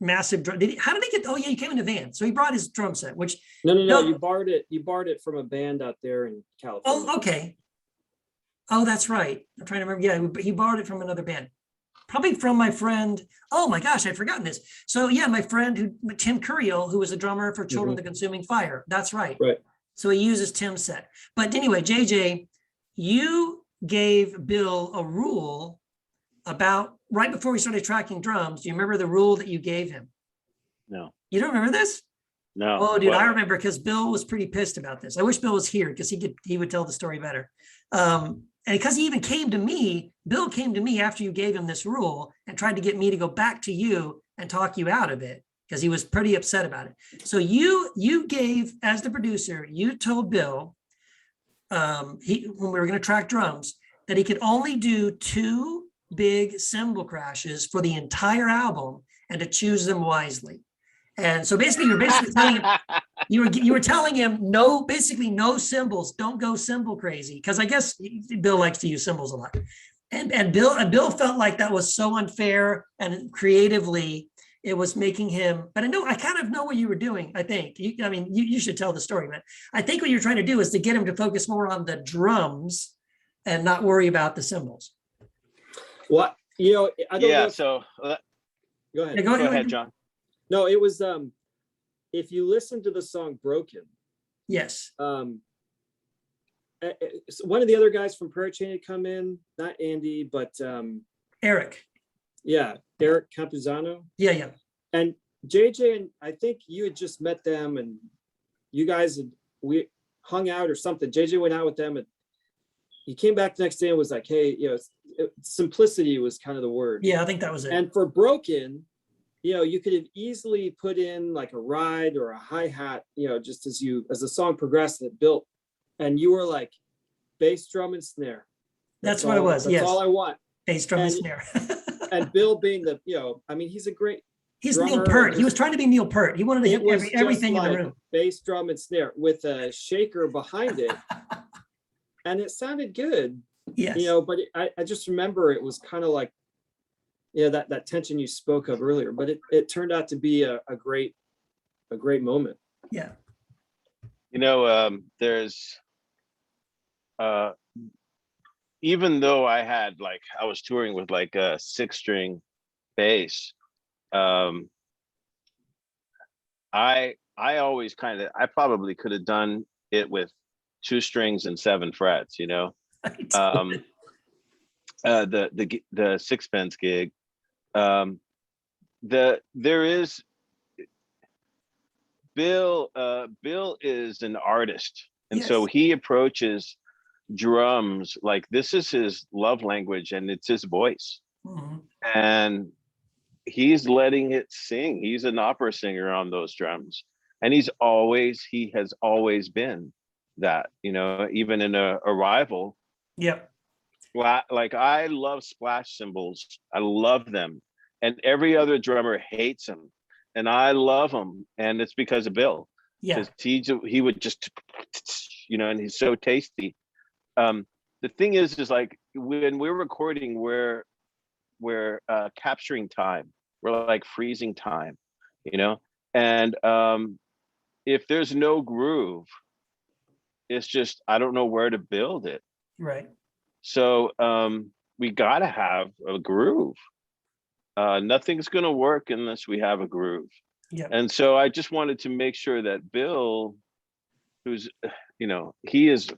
massive drum. How did he get? Oh yeah, he came in a van, so he brought his drum set. Which no, you borrowed it. You borrowed it from a band out there in California. Oh, okay. Oh, that's right. I'm trying to remember. Yeah, he borrowed it from another band, probably from my friend. Oh my gosh, I'd forgotten this. So yeah, my friend Tim Curiel, who was a drummer for Children of the Consuming Fire. That's right. Right. So he uses Tim's set. But anyway, JJ, you gave Bill a rule about right before we started tracking drums. Do you remember the rule that you gave him? No. You don't remember this? No. Oh, dude, I remember, because Bill was pretty pissed about this. I wish Bill was here because he would tell the story better. And because he even came to me, Bill came to me after you gave him this rule and tried to get me to go back to you and talk you out of it, because he was pretty upset about it. So you gave, as the producer, you told Bill, when we were going to track drums, that he could only do 2 big cymbal crashes for the entire album and to choose them wisely. And so basically, you're basically telling him, you were telling him no cymbals, don't go cymbal crazy, because I guess Bill likes to use cymbals a lot. And Bill felt like that was so unfair, and creatively it was making him, but I kind of know what you were doing. I think, you should tell the story, but I think what you're trying to do is to get him to focus more on the drums and not worry about the cymbals. Well, I don't know. So go ahead. Yeah, go ahead, John. No, it was, if you listen to the song Broken. Yes. One of the other guys from Prayer Chain had come in, not Andy, but Eric. Yeah, Eric Campuzano. Yeah. And JJ, and I think you had just met them, and you guys we hung out or something. JJ went out with them, and he came back the next day and was like, hey, simplicity was kind of the word. Yeah, I think that was it. And for Broken, you could have easily put in like a ride or a hi-hat, just as the song progressed, and it built and you were like, bass, drum, and snare. That's what it was. That's Yes. all I want. Bass, drum, and snare. And Bill being the, I mean, he's a great He's drummer. Neil Peart. He was trying to be Neil Peart. He wanted to hit was everything just in the like room. bass, drum, and snare with a shaker behind it. And it sounded good, Yes. but I just remember it was kind of like, that tension you spoke of earlier, but it turned out to be a great moment. Yeah. There's, even though I was touring with like a 6-string bass, I always I probably could have done it with 2 strings and 7 frets, the Sixpence gig. There is Bill is an artist, and so he approaches drums like this is his love language and it's his voice. Mhm. And he's letting it sing. He's an opera singer on those drums, and he has always been that, even in a Arrival. Yep. Like, I love splash cymbals. I love them, and every other drummer hates them, and I love them, and it's because of Bill. Yeah. Because he would just, and he's so tasty. The thing is like when we're recording, we're capturing time. We're like freezing time, and if there's no groove, it's just, I don't know where to build it. Right. So we gotta have a groove. Nothing's gonna work unless we have a groove. Yeah. And so I just wanted to make sure that Bill, who's, he is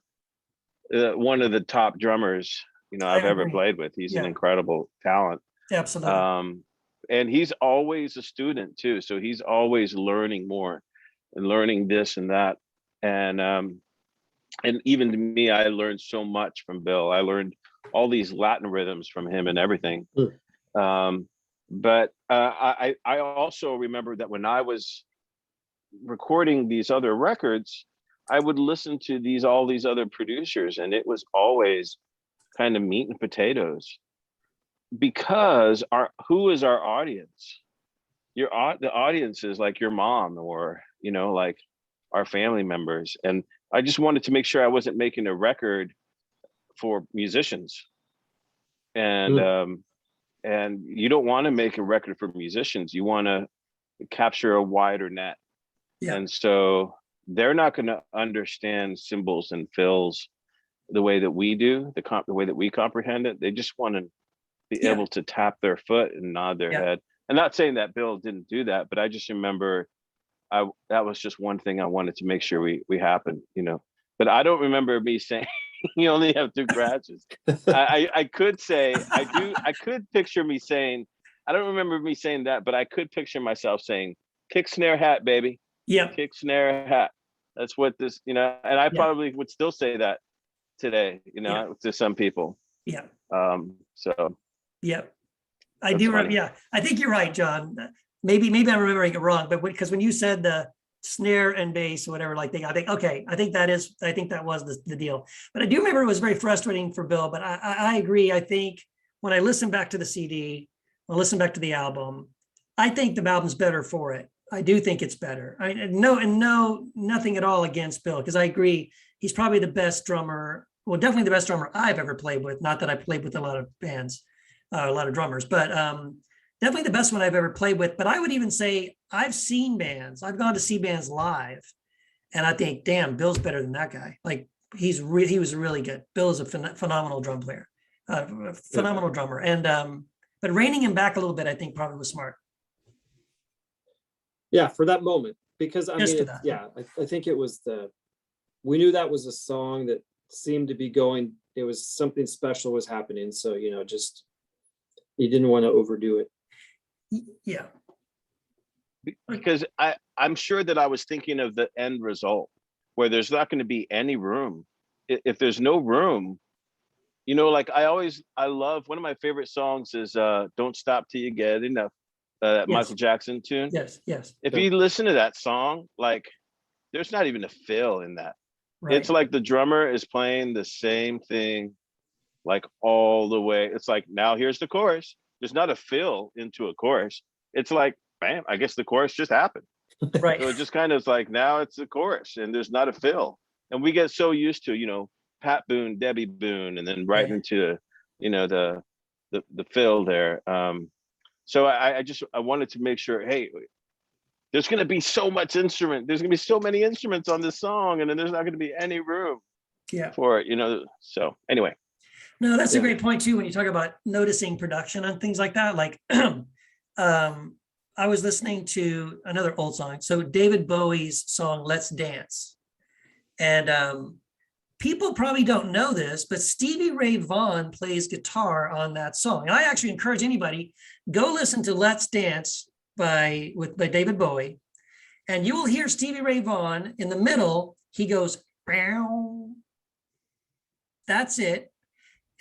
one of the top drummers, I've ever played with. He's an incredible talent. Absolutely. And he's always a student too. So he's always learning more and learning this and that. And even to me, I learned so much from Bill. I learned all these Latin rhythms from him and everything. But I also remember that when I was recording these other records, I would listen to all these other producers, and it was always kind of meat and potatoes, because who is our audience? The audience is like your mom, or like our family members. And I just wanted to make sure I wasn't making a record for musicians. And and you don't want to make a record for musicians. You want to capture a wider net. Yeah. And so they're not going to understand cymbals and fills the way that we do, the way that we comprehend it. They just want to be able to tap their foot and nod their head. I'm not saying that Bill didn't do that, but I just remember that was just one thing I wanted to make sure we happen, But I don't remember me saying you only have 2 scratches. I could say I could picture me saying, I don't remember me saying that, but I could picture myself saying, kick, snare, hat, baby. Yeah. Kick, snare, hat. That's what this, and I probably would still say that today, to some people. Yeah. So. Yeah. I do. Yeah. I think you're right, John. Maybe I'm remembering it wrong, but because when you said the snare and bass or whatever, like I think, okay, I think that was the deal. But I do remember it was very frustrating for Bill, but I agree. I think when I listen back to the CD, when I listen back to the album, I think the album's better for it. I do think it's better. Nothing at all against Bill, because I agree. He's probably the best drummer. Well, definitely the best drummer I've ever played with. Not that I played with a lot of bands, a lot of drummers, but definitely the best one I've ever played with. But I would even say I've seen bands. I've gone to see bands live, and I think, damn, Bill's better than that guy. Like he was really good. Bill is a phenomenal drum player, phenomenal drummer. And but reining him back a little bit, I think probably was smart. Yeah, for that moment, because I think it was we knew that was a song that seemed to be going. It was something special was happening, so just you didn't want to overdo it. Yeah, because I'm sure that I was thinking of the end result, where there's not going to be any room. If there's no room, like I love, one of my favorite songs is "Don't Stop Till You Get Enough." That Michael Jackson tune. Yes. If you listen to that song, like there's not even a fill in that. Right. It's like the drummer is playing the same thing like all the way. It's like, now here's the chorus. There's not a fill into a chorus. It's like, bam, I guess the chorus just happened. Right. So it just kind of is like, now it's a chorus and there's not a fill. And we get so used to, Pat Boone, Debbie Boone, and then right into, the fill there. So I wanted to make sure, hey, there's going to be so much instrument. There's going to be so many instruments on this song, and then there's not going to be any room for it, So anyway. No, that's a great point too, when you talk about noticing production and things like that. Like, I was listening to another old song. So David Bowie's song, Let's Dance. And people probably don't know this, but Stevie Ray Vaughan plays guitar on that song. And I actually encourage anybody, go listen to Let's Dance by David Bowie. And you will hear Stevie Ray Vaughan in the middle. He goes, bow. That's it,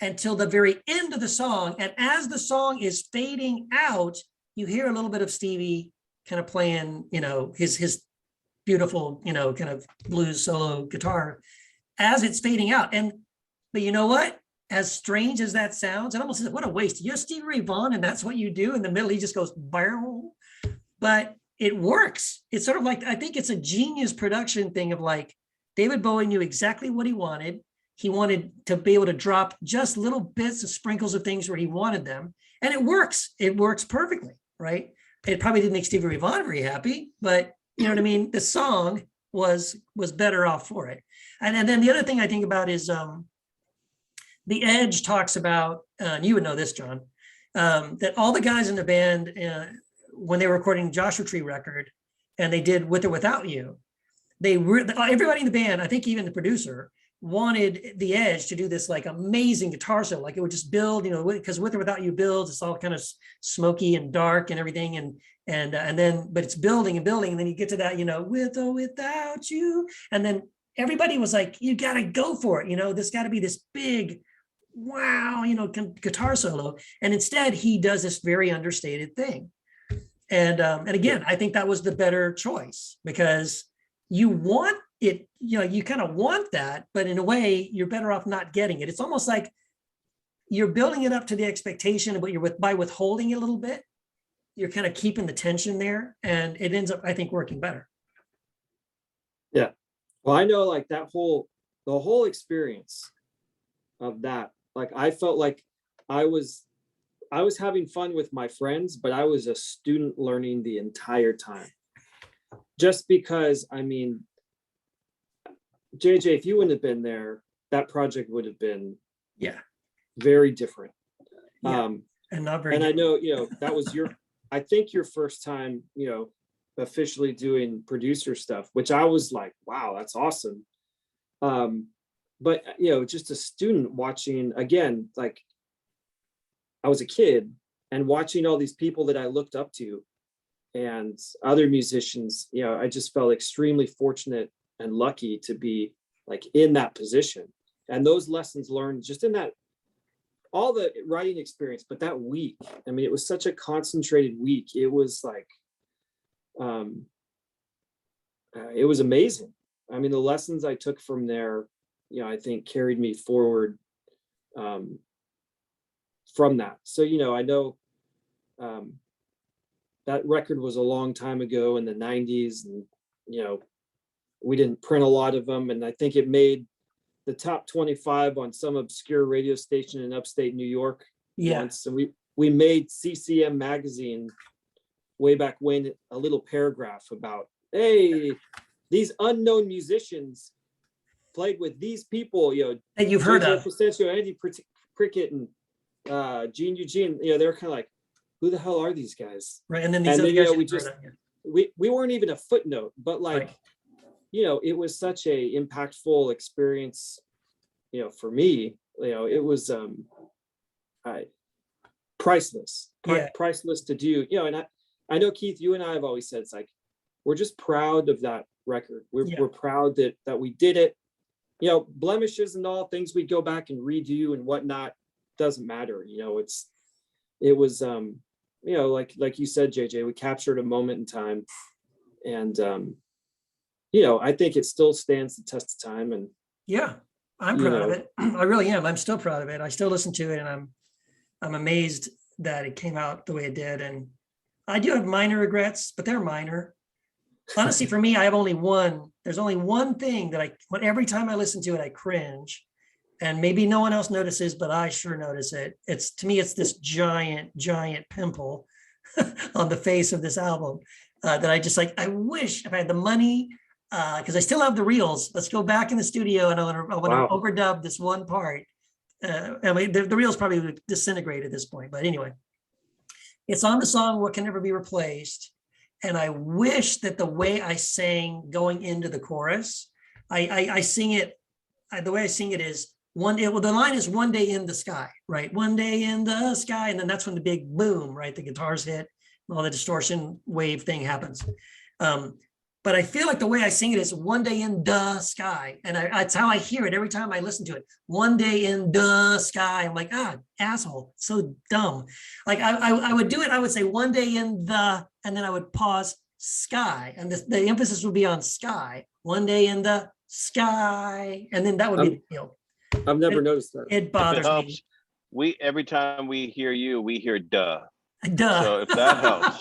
until the very end of the song. And as the song is fading out, you hear a little bit of Stevie kind of playing, his beautiful, kind of blues solo guitar as it's fading out. But you know what? As strange as that sounds, it almost says, what a waste. You're Stevie Ray Vaughan, and that's what you do. In the middle, he just goes, barrel. But it works. It's sort of like, I think it's a genius production thing of like, David Bowie knew exactly what he wanted. He wanted to be able to drop just little bits of sprinkles of things where he wanted them. And it works. It works perfectly, right? It probably didn't make Stevie Ray Vaughan very happy, but you know what I mean? The song was better off for it. And then the other thing I think about is The Edge talks about, and you would know this, John, that all the guys in the band, when they were recording Joshua Tree record, and they did With or Without You, everybody in the band, I think even the producer, wanted The Edge to do this like amazing guitar solo, like it would just build, because With or Without You builds, it's all kind of smoky and dark and everything, and then but it's building and building, and then you get to that, With or Without You, and then everybody was like, you got to go for it, this got to be this big, wow, guitar solo, and instead he does this very understated thing, and again, I think that was the better choice, because you want it, you kind of want that, but in a way you're better off not getting it. It's almost like you're building it up to the expectation, but by withholding it a little bit, you're kind of keeping the tension there, and it ends up, I think, working better. Yeah. Well, I know like the whole experience of that, like I felt like I was having fun with my friends, but I was a student learning the entire time. Just because, I mean, JJ, if you wouldn't have been there, that project would have been very different. And not very and different. I know, that was I think your first time, officially doing producer stuff, which I was like, wow, that's awesome. But just a student watching, again, like I was a kid and watching all these people that I looked up to and other musicians, I just felt extremely fortunate and lucky to be like in that position. And those lessons learned just in that, all the writing experience, but that week, I mean, it was such a concentrated week. It was like, it was amazing. I mean, the lessons I took from there, I think carried me forward from that. So, I know that record was a long time ago in the 90s, and, we didn't print a lot of them. And I think it made the top 25 on some obscure radio station in upstate New York once. And we made CCM magazine way back when a little paragraph about, hey, these unknown musicians played with these people, that you've heard of. Plasencio, Andy Prickett, and Gene Eugene, they're kind of like, who the hell are these guys? Right. And then these other guys we weren't even a footnote, but like, right. It was such a impactful experience, for me, it was priceless, priceless to do, and I know, Keith, you and I have always said, it's like, we're just proud of that record. We're proud that we did it, blemishes and all things we go back and redo and whatnot, doesn't matter. It was, like you said, JJ, we captured a moment in time, and I think it still stands the test of time. And Yeah, I'm You proud of know. it. I really am. I'm still proud of it. I still listen to it, and I'm amazed that it came out the way it did. And I do have minor regrets, but they're minor. Honestly, for me, I have only one. There's only one thing that every time I listen to it, I cringe. And maybe no one else notices, but I sure notice it. To me, it's this giant, giant pimple on the face of this album that I just I wish if I had the money, because I still have the reels. Let's go back in the studio and I want to Wow. overdub this one part. I mean, the reels probably would disintegrate at this point, but anyway, it's on the song "What Can Never Be Replaced," and I wish that the way I sang going into the chorus, I sing it. The way I sing it is the line is "One day in the sky," right? One day in the sky, and then that's when the big boom, right? The guitars hit, and all the distortion wave thing happens. But I feel like the way I sing it is "One day in the sky," and that's how I hear it every time I listen to it. One day in the sky. I'm like, asshole, so dumb. Like I would do it. I would say "One day in the," and then I would pause "sky," and the emphasis would be on "sky." One day in the sky, and then that would be the deal. I've never noticed that. It If it bothers helps, me. every time we hear you, we hear duh. Duh. So if that helps,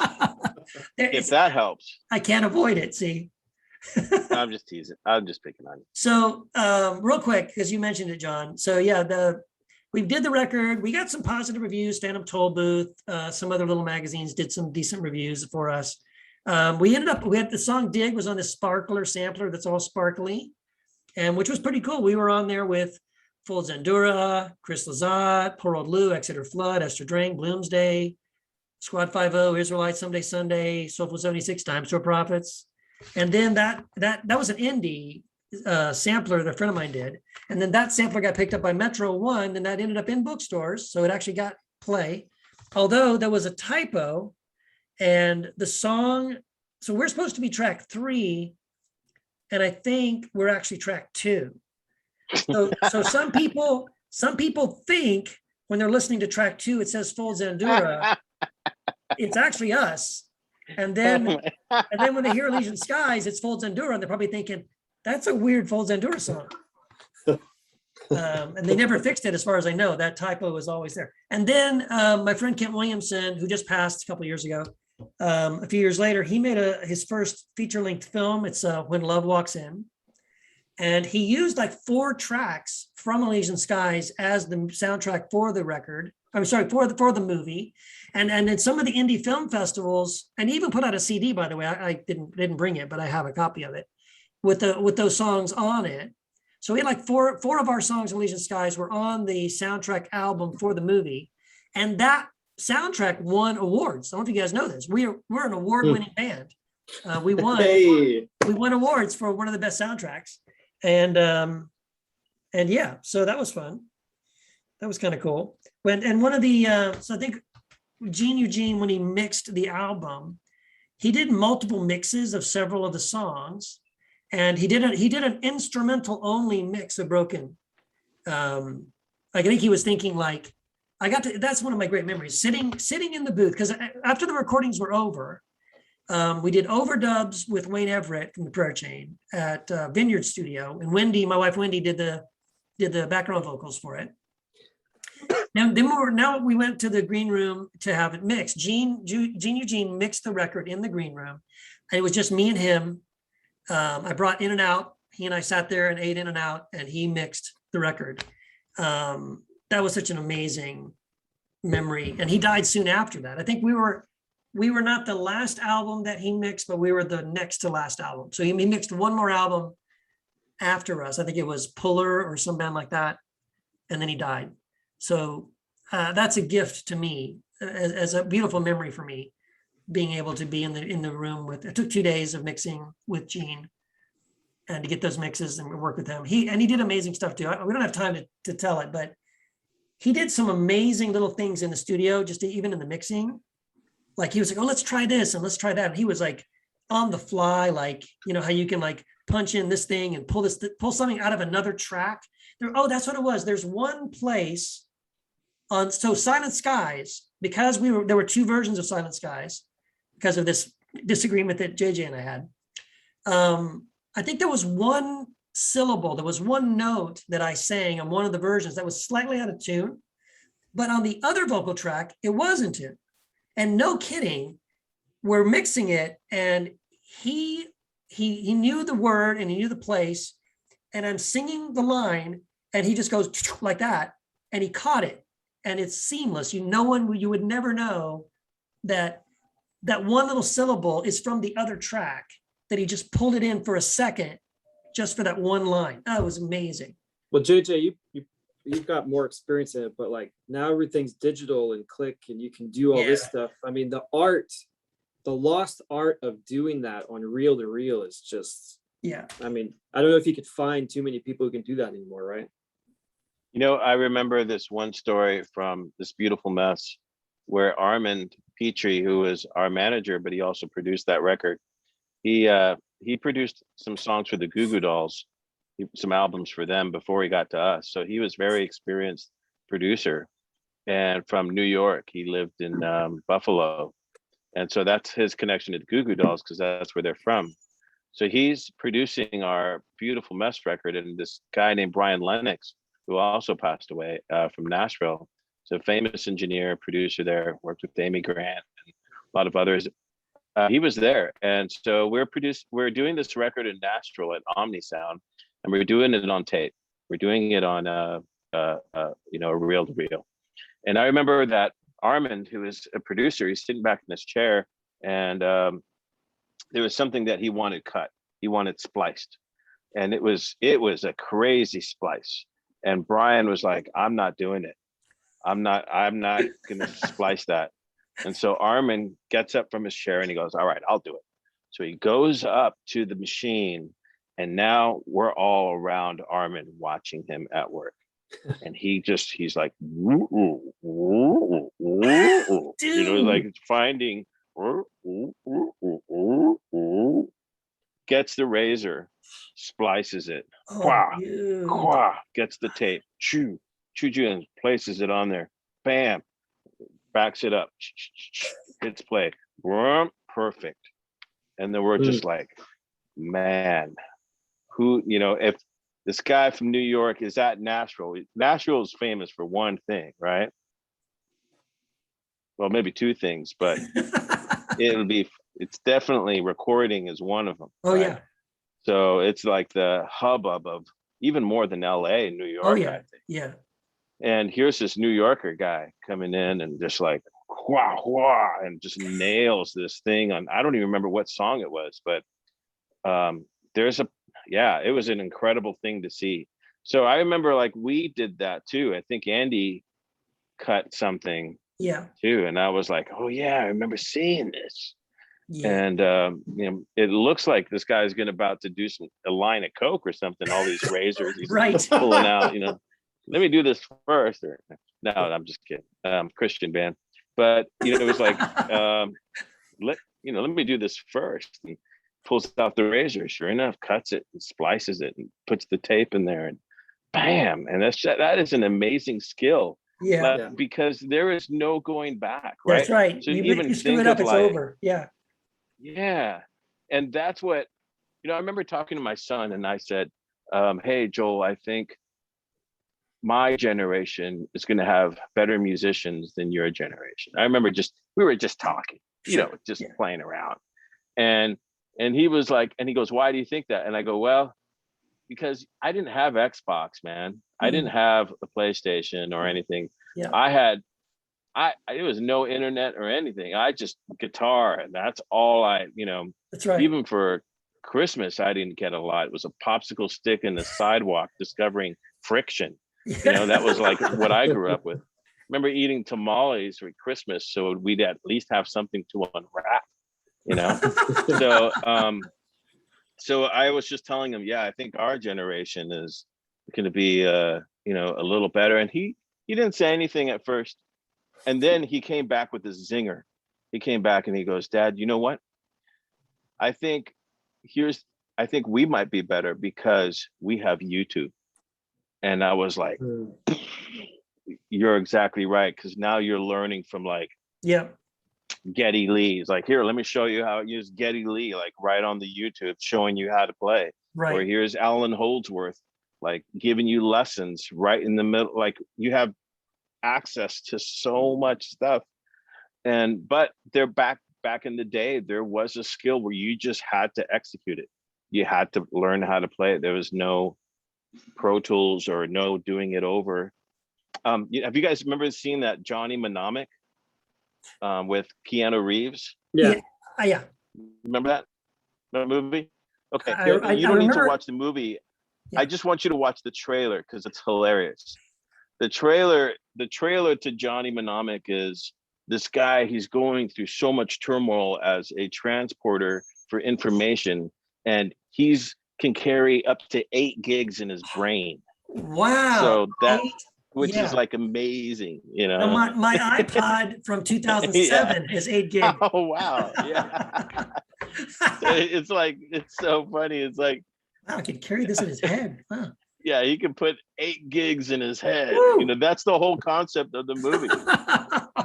if that helps, I can't avoid it. See. I'm just teasing. I'm just picking on you. So real quick, because you mentioned it, John. So yeah, we did the record. We got some positive reviews. Stand Up Toll Booth, some other little magazines did some decent reviews for us. We had the song "Digg" was on this sparkler sampler that's all sparkly, and which was pretty cool. We were on there with Fold Zandura, Chris Lazat, Poor Old Lou, Exeter Flood, Esther Drang, Bloomsday, Squad 50, Israelite, Someday Sunday, Soulful 76, Dimestore Prophets. And then that was an indie sampler that a friend of mine did. And then that sampler got picked up by Metro One, and that ended up in bookstores. So it actually got play. Although there was a typo, and the song, so we're supposed to be track 3, and I think we're actually track 2. So some people think when they're listening to track 2, it says Fold Zandura. It's actually us. And then when they hear Elysian Skies, it's Fold Zandura, and they're probably thinking, that's a weird Fold Zandura song. And they never fixed it as far as I know. That typo was always there. And then my friend Kent Williamson, who just passed a couple of years ago, a few years later, he made his first feature-length film. It's When Love Walks In. And he used like 4 tracks from Elysian Skies as the soundtrack for the record. I'm sorry, for the movie. And in some of the indie film festivals, and he even put out a CD, by the way. I didn't bring it, but I have a copy of it with those songs on it. So we had like four of our songs in Elysian Skies were on the soundtrack album for the movie. And that soundtrack won awards. I don't know if you guys know this. We're an award-winning band. We won awards for one of the best soundtracks. And yeah, so that was fun. That was kind of cool. And one of the so I think Gene Eugene, when he mixed the album, he did multiple mixes of several of the songs, and he did an instrumental only mix of Broken. I think he was thinking like, that's one of my great memories, sitting in the booth, because after the recordings were over, we did overdubs with Wayne Everett from the Prayer Chain at Vineyard Studio, and my wife Wendy, did the background vocals for it. Now we went to the green room to have it mixed. Gene Eugene mixed the record in the green room, and it was just me and him. I brought In and Out. He and I sat there and ate In and Out, and he mixed the record. That was such an amazing memory, and he died soon after that. I think we were not the last album that he mixed, but we were the next to last album. So he mixed one more album after us. I think it was Puller or some band like that, and then he died. So that's a gift to me, as a beautiful memory for me, being able to be in the room with. It took 2 days of mixing with Gene, and to get those mixes and work with him. He did amazing stuff too. We don't have time to tell it, but he did some amazing little things in the studio, just even in the mixing. Like he was like, "Oh, let's try this and let's try that." And he was like on the fly, like, you know how you can like punch in this thing and pull something out of another track. That's what it was. There's one place on Silent Skies, because there were 2 versions of Silent Skies because of this disagreement that JJ and I had. I think there was one syllable, there was one note that I sang on one of the versions that was slightly out of tune, but on the other vocal track, it was in tune. And no kidding, we're mixing it, and he knew the word and he knew the place, and I'm singing the line, and he just goes like that, and he caught it, and it's seamless. You would never know that one little syllable is from the other track, that he just pulled it in for a second just for that one line. That was amazing. Well, JJ, you've got more experience in it, but like now everything's digital and click, and you can do all this stuff. I mean, the lost art of doing that on reel to reel is just, I mean, I don't know if you could find too many people who can do that anymore, right? You know, I remember this one story from This Beautiful Mess where Armand Petrie, who was our manager, but he also produced that record. He produced some songs for the Goo Goo Dolls, some albums for them before he got to us. So he was very experienced producer, and from New York. He lived in Buffalo. And so that's his connection to the Goo Goo Dolls, because that's where they're from. So he's producing our Beautiful Mess record, and this guy named Brian Lennox, who also passed away from Nashville. So a famous engineer, producer there, worked with Amy Grant and a lot of others. He was there. And so we're doing this record in Nashville at Omni Sound, and we're doing it on tape. We're doing it on a reel to reel. And I remember that Armand, who is a producer, he's sitting back in his chair, and there was something that he wanted cut. He wanted spliced, and it was a crazy splice. And Brian was like, "I'm not doing it. I'm not gonna splice that." And so Armand gets up from his chair and he goes, "All right, I'll do it." So he goes up to the machine, and now we're all around Armand watching him at work. And he's like, "Woo, woo, woo, woo." You know, like it's finding, gets the razor, splices it, gets the tape, chew, and places it on there, bam, backs it up, hits play, perfect. And then we're just like, man, who, you know, if this guy from New York is at Nashville. Nashville is famous for one thing, right? Well, maybe two things, but it's definitely recording is one of them. Oh, right? Yeah. So it's like the hubbub of even more than LA and New York. Oh, yeah. I think. Yeah. And here's this New Yorker guy coming in and just like, and just nails this thing on, I don't even remember what song it was, but it was an incredible thing to see. So I remember like we did that too. I think Andy cut something too. And I was like, oh yeah, I remember seeing this. Yeah. And it looks like this guy's about to do a line of Coke or something, all these razors he's pulling out, you know, let me do this first. Or no, I'm just kidding. Christian band. But it was like, let me do this first. And pulls out the razor, sure enough, cuts it and splices it and puts the tape in there, and bam. And that is an amazing skill. Yeah. Because there is no going back, right? That's right. So you screw it up, it's over. Yeah. Yeah. And that's what, I remember talking to my son and I said, hey, Joel, I think my generation is going to have better musicians than your generation. I remember we were just talking, playing around. And he was like, and he goes, why do you think that? And I go, well, because I didn't have Xbox, man. I didn't have a PlayStation or anything. Yeah. It was no internet or anything. I just guitar, and that's all that's right. Even for Christmas, I didn't get a lot. It was a popsicle stick in the sidewalk, discovering friction. That was like what I grew up with. Remember eating tamales for Christmas, so we'd at least have something to unwrap. So I was just telling him, I think our generation is going to be a little better. And he didn't say anything at first, and then he came back with this zinger. He came back and he goes, Dad, you know what, I think we might be better because we have YouTube. And I was like, you're exactly right, because now you're learning from Geddy Lee. He's like, here, let me show you how I use Geddy Lee, like right on the YouTube, showing you how to play. Right. here's Alan Holdsworth, like giving you lessons right in the middle. Like you have access to so much stuff. But they're back in the day, there was a skill where you just had to execute it. You had to learn how to play it. There was no Pro Tools or no doing it over. Have you guys remember seeing that Johnny Mnemonic with Keanu Reeves? Yeah. Yeah. Remember that movie? Okay, I you don't need to remember. watch the movie. Yeah. I just want you to watch the trailer because it's hilarious. The trailer to Johnny Mnemonic is this guy, he's going through so much turmoil as a transporter for information, and can carry up to 8 gigs in his brain. Wow. So that, Eight? which Yeah. is like amazing, you know. Now, my iPod from 2007 is 8 gig. Oh wow, yeah. It's like, it's so funny. It's like, Wow, I could carry this in his head. Wow. yeah, he can put 8 gigs in his head. Woo. You know, that's the whole concept of the movie.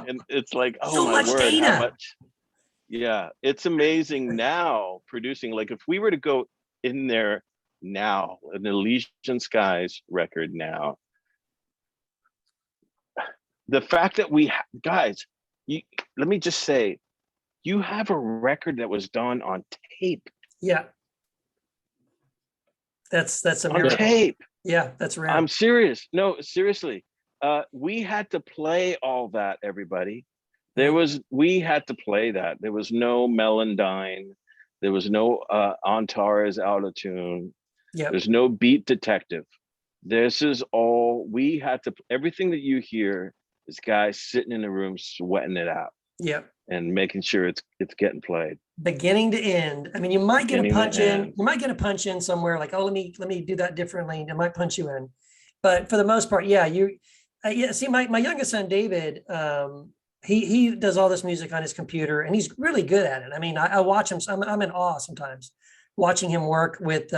And it's like, oh So my much word, data. how much. Yeah, it's amazing now producing. Like if we were to go in there now, an Elysian Skies record now, the fact that guys, let me just say, you have a record that was done on tape. Yeah. That's a On miracle. tape. Yeah, that's rare. I'm serious. No, seriously. We had to play all that, everybody. We had to play that. There was no Melodyne. There was no Antares out of tune. Yeah. There's no beat detective. This is all we had to. Everything that you hear is guys sitting in the room sweating it out Yeah. and making sure it's getting played. Beginning to end. I mean, you might get a Beginning to punch in. end. You might get a punch in somewhere like, oh, let me do that differently. It might punch you in. But for the most part, yeah, yeah. See, my youngest son, David, he does all this music on his computer and he's really good at it. I mean, I watch him. I'm in awe sometimes watching him work with,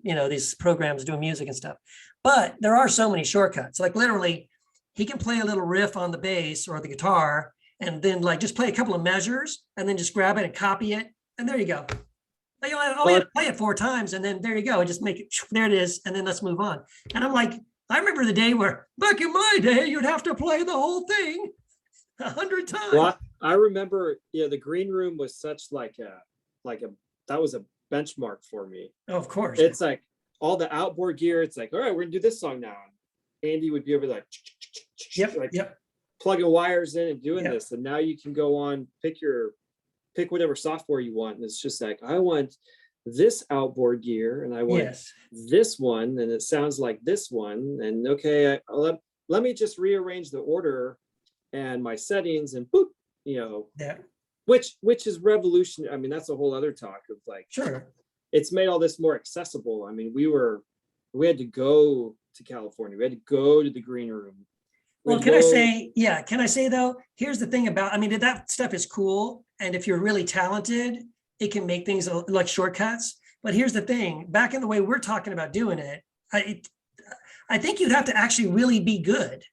these programs doing music and stuff. But there are so many shortcuts. Like literally, he can play a little riff on the bass or the guitar and then like just play a couple of measures and then just grab it and copy it. And there you go. Like, you only have to play it 4 times and then there you go. And just make it, there it is. And then let's move on. And I'm like, I remember the day where back in my day, you'd have to play the whole thing 100 times. Well, I remember, the green room was such that was a benchmark for me. Oh, of course. It's like all the outboard gear. It's like, all right, we're gonna do this song now. And Andy would be over like, Yep. plugging wires in and doing Yep. this. And now you can go on, pick whatever software you want. And it's just like, I want this outboard gear and I want Yes. this one and it sounds like this one. And okay, let me just rearrange the order and my settings and boop, Yeah. which is revolution. I mean, that's a whole other talk of like, Sure. it's made all this more accessible. I mean, we had to go to California. We had to go to the green room. Well, can I say though, here's the thing about, I mean, that stuff is cool. And if you're really talented, it can make things like shortcuts. But here's the thing, back in the way we're talking about doing it, I think you'd have to actually really be good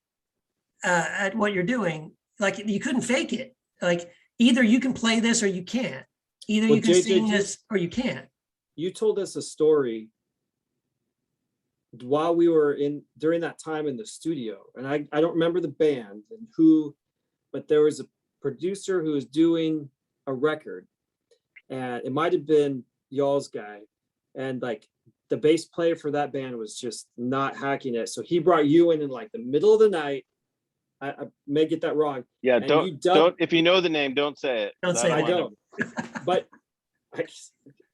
at what you're doing. Like you couldn't fake it. Like either you can play this or you can't. Either you can sing this or you can't. You told us a story while we were during that time in the studio, and I don't remember the band and who, but there was a producer who was doing a record, and it might have been y'all's guy, and like the bass player for that band was just not hacking it, so he brought you in like the middle of the night. I may get that wrong. Yeah, And don't. If you know the name, don't say it. Don't say I don't. But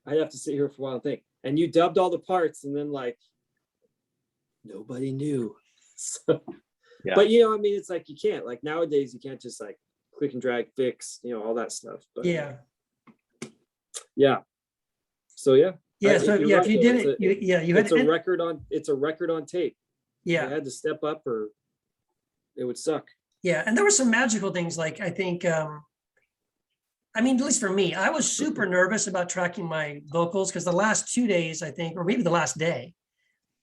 I have to sit here for a while and think. And you dubbed all the parts, and then like nobody knew. So, Yeah. But I mean, it's like you can't, like nowadays, you can't just like click and drag, fix, all that stuff. But Yeah. yeah. So yeah. Yeah. So you're yeah, right, if you though. did it, you had It's a record on tape. Yeah. You had to step up or it would suck. Yeah, and there were some magical things like I think, I mean, at least for me, I was super nervous about tracking my vocals because the last 2 days, I think, or maybe the last day,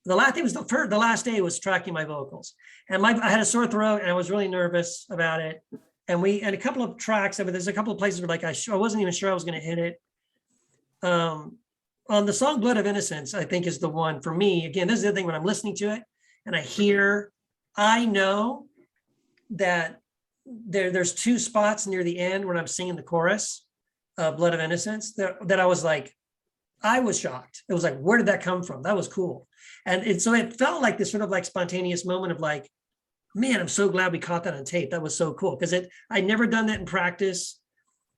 the last day was tracking my vocals, and I had a sore throat and I was really nervous about it. And a couple of tracks, I mean, there's a couple of places where like I wasn't even sure I was going to hit it. on the song Blood of Innocence, I think is the one for me. Again, this is the thing when I'm listening to it and I know that there's two spots near the end when I'm singing the chorus of Blood of Innocence that I was like, I was shocked. It was like, where did that come from? That was cool. And so it felt like this sort of like spontaneous moment of like, man, I'm so glad we caught that on tape. That was so cool. Because I'd never done that in practice.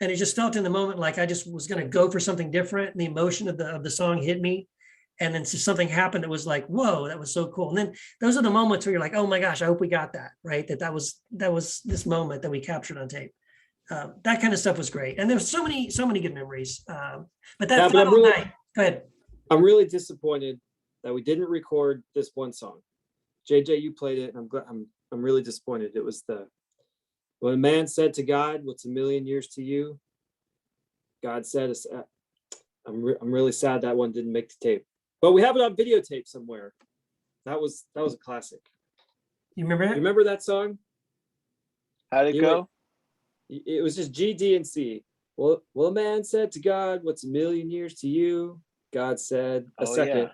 And it just felt in the moment like I just was going to go for something different. And the emotion of the song hit me. And then something happened that was like, whoa, that was so cool. And then those are the moments where you're like, oh my gosh, I hope we got that, right? That was this moment that we captured on tape. That kind of stuff was great. And there's so many good memories. But that final night, go ahead. I'm really disappointed that we didn't record this one song. JJ, you played it, and I'm really disappointed. It was when a man said to God, "What's a million years to you?" God said, "I'm really sad that one didn't make the tape, but we have it on videotape somewhere." That was a classic. You remember that? You remember that song? How'd it go? It was just G, D, and C. Well, a man said to God, "What's a million years to you?" God said, "A second." Yeah.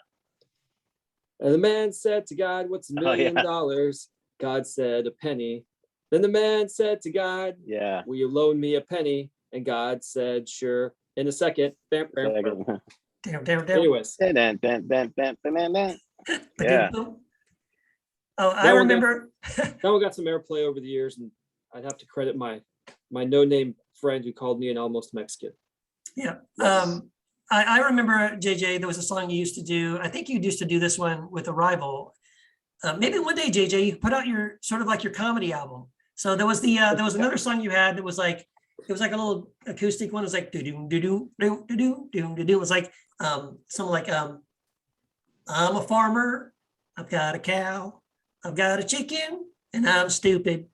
And the man said to God, "What's $1 million?" God said, "A penny." Then the man said to God, Yeah. "Will you loan me a penny?" And God said, "Sure." In a second. Bam, bam, bam. Damn. Anyways. Yeah. Oh, I remember. That one got some airplay over the years, and I'd have to credit my no-name friend who called me an almost Mexican. Yeah. Yes. I remember, JJ, there was a song you used to do. I think you used to do this one with Arrival. Maybe one day, JJ, you put out your sort of like your comedy album. So there was another song you had that was like, it was like a little acoustic one. It was like do do do do do do do do. It was like something like I'm a farmer, I've got a cow, I've got a chicken, and I'm stupid.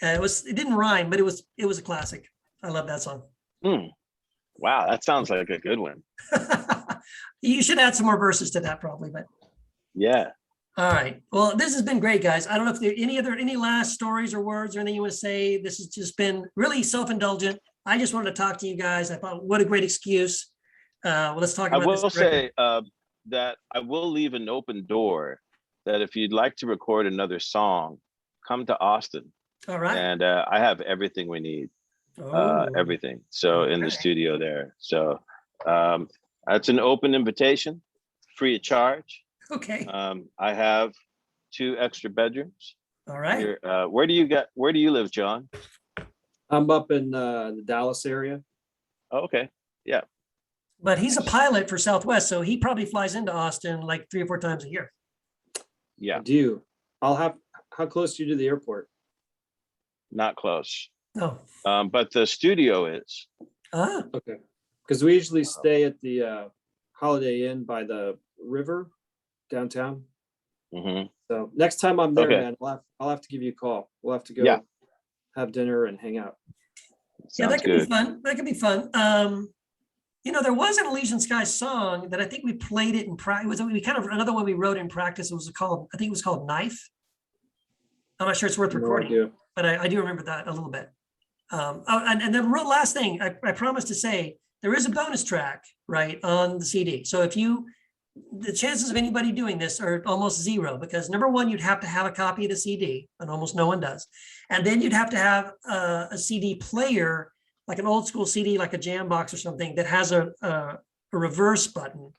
It didn't rhyme, but it was a classic. I love that song. Wow, that sounds like a good one. You should add some more verses to that probably, but Yeah. all right. Well, this has been great, guys. I don't know if there are any last stories or words or anything you want to say. This has just been really self-indulgent. I just wanted to talk to you guys. I thought, what a great excuse. Let's talk about this. I will say that I will leave an open door that if you'd like to record another song, come to Austin. All right. And I have everything we need. Everything. So in the studio there. So it's an open invitation, free of charge. Okay. I have 2 extra bedrooms. All right. Where do you live, John? I'm up in the Dallas area. Oh, okay. Yeah. But he's a pilot for Southwest, so he probably flies into Austin like 3 or 4 times a year. Yeah. I do. How close are you to the airport? Not close. Oh. But the studio is. Ah. Okay. Because we usually stay at the Holiday Inn by the river downtown. Mm-hmm. So next time I'm there, Okay. man, I'll have to give you a call. We'll have to go have dinner and hang out. Yeah, that Sounds could good. be fun. That could be fun. There was an Elysian Skies song that I think we played it in practice. We kind of another one we wrote in practice. I think it was called Knife. I'm not sure it's worth recording, idea. but I do remember that a little bit. And the real last thing I promised to say, there is a bonus track right on the CD. So the chances of anybody doing this are almost zero, because number one, you'd have to have a copy of the CD, and almost no one does. And then you'd have to have a CD player, like an old school CD, like a jam box or something that has a reverse button.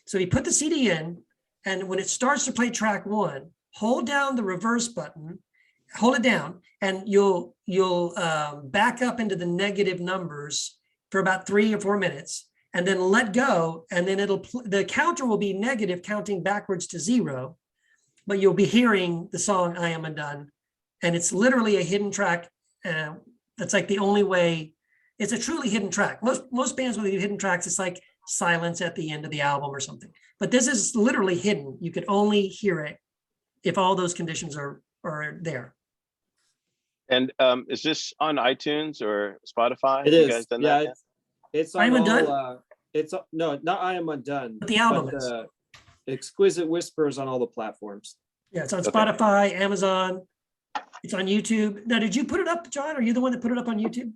So you put the CD in, and when it starts to play track 1, hold down the reverse button, hold it down, and you'll back up into the negative numbers for about 3 or 4 minutes, and then let go, and then the counter will be negative, counting backwards to 0, but you'll be hearing the song "I Am Undone," and it's literally a hidden track. That's like the only way. It's a truly hidden track. Most bands, when they do hidden tracks, it's like silence at the end of the album or something. But this is literally hidden. You could only hear it if all those conditions are there. And is this on iTunes or Spotify? It You is. guys done Yeah, that? it's I Am on Undone? all. No, not I Am Undone. But the album is. Exquisite Whisper is on all the platforms. Yeah, it's on Okay. Spotify, Amazon. It's on YouTube. Now, did you put it up, John? Are you the one that put it up on YouTube?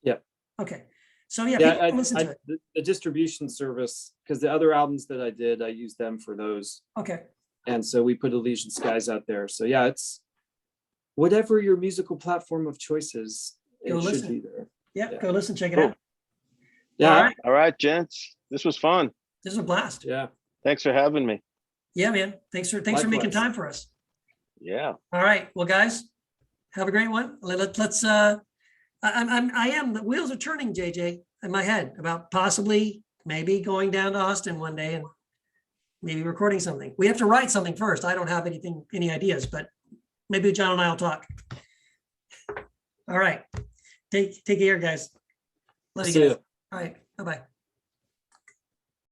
Yeah. Okay. So yeah, Yeah, people can listen to it. the distribution service, because the other albums that I did, I used them for those. Okay. And so we put Elysian Skies out there. So yeah, it's whatever your musical platform of choice is, Go it should listen. be there. Yeah, Yeah. go listen, check it Cool. out. Yeah. All right. All right, gents. This was fun. This is a blast. Yeah. Thanks for having me. Yeah, man. Thanks for making Likewise. time for us. Yeah. All right. Well, guys, have a great one. Let's the wheels are turning, JJ, in my head about possibly maybe going down to Austin one day and maybe recording something. We have to write something first. I don't have any ideas, but maybe John and I will talk. All right. Take care, guys. Love you See guys. ya. All right. Bye-bye.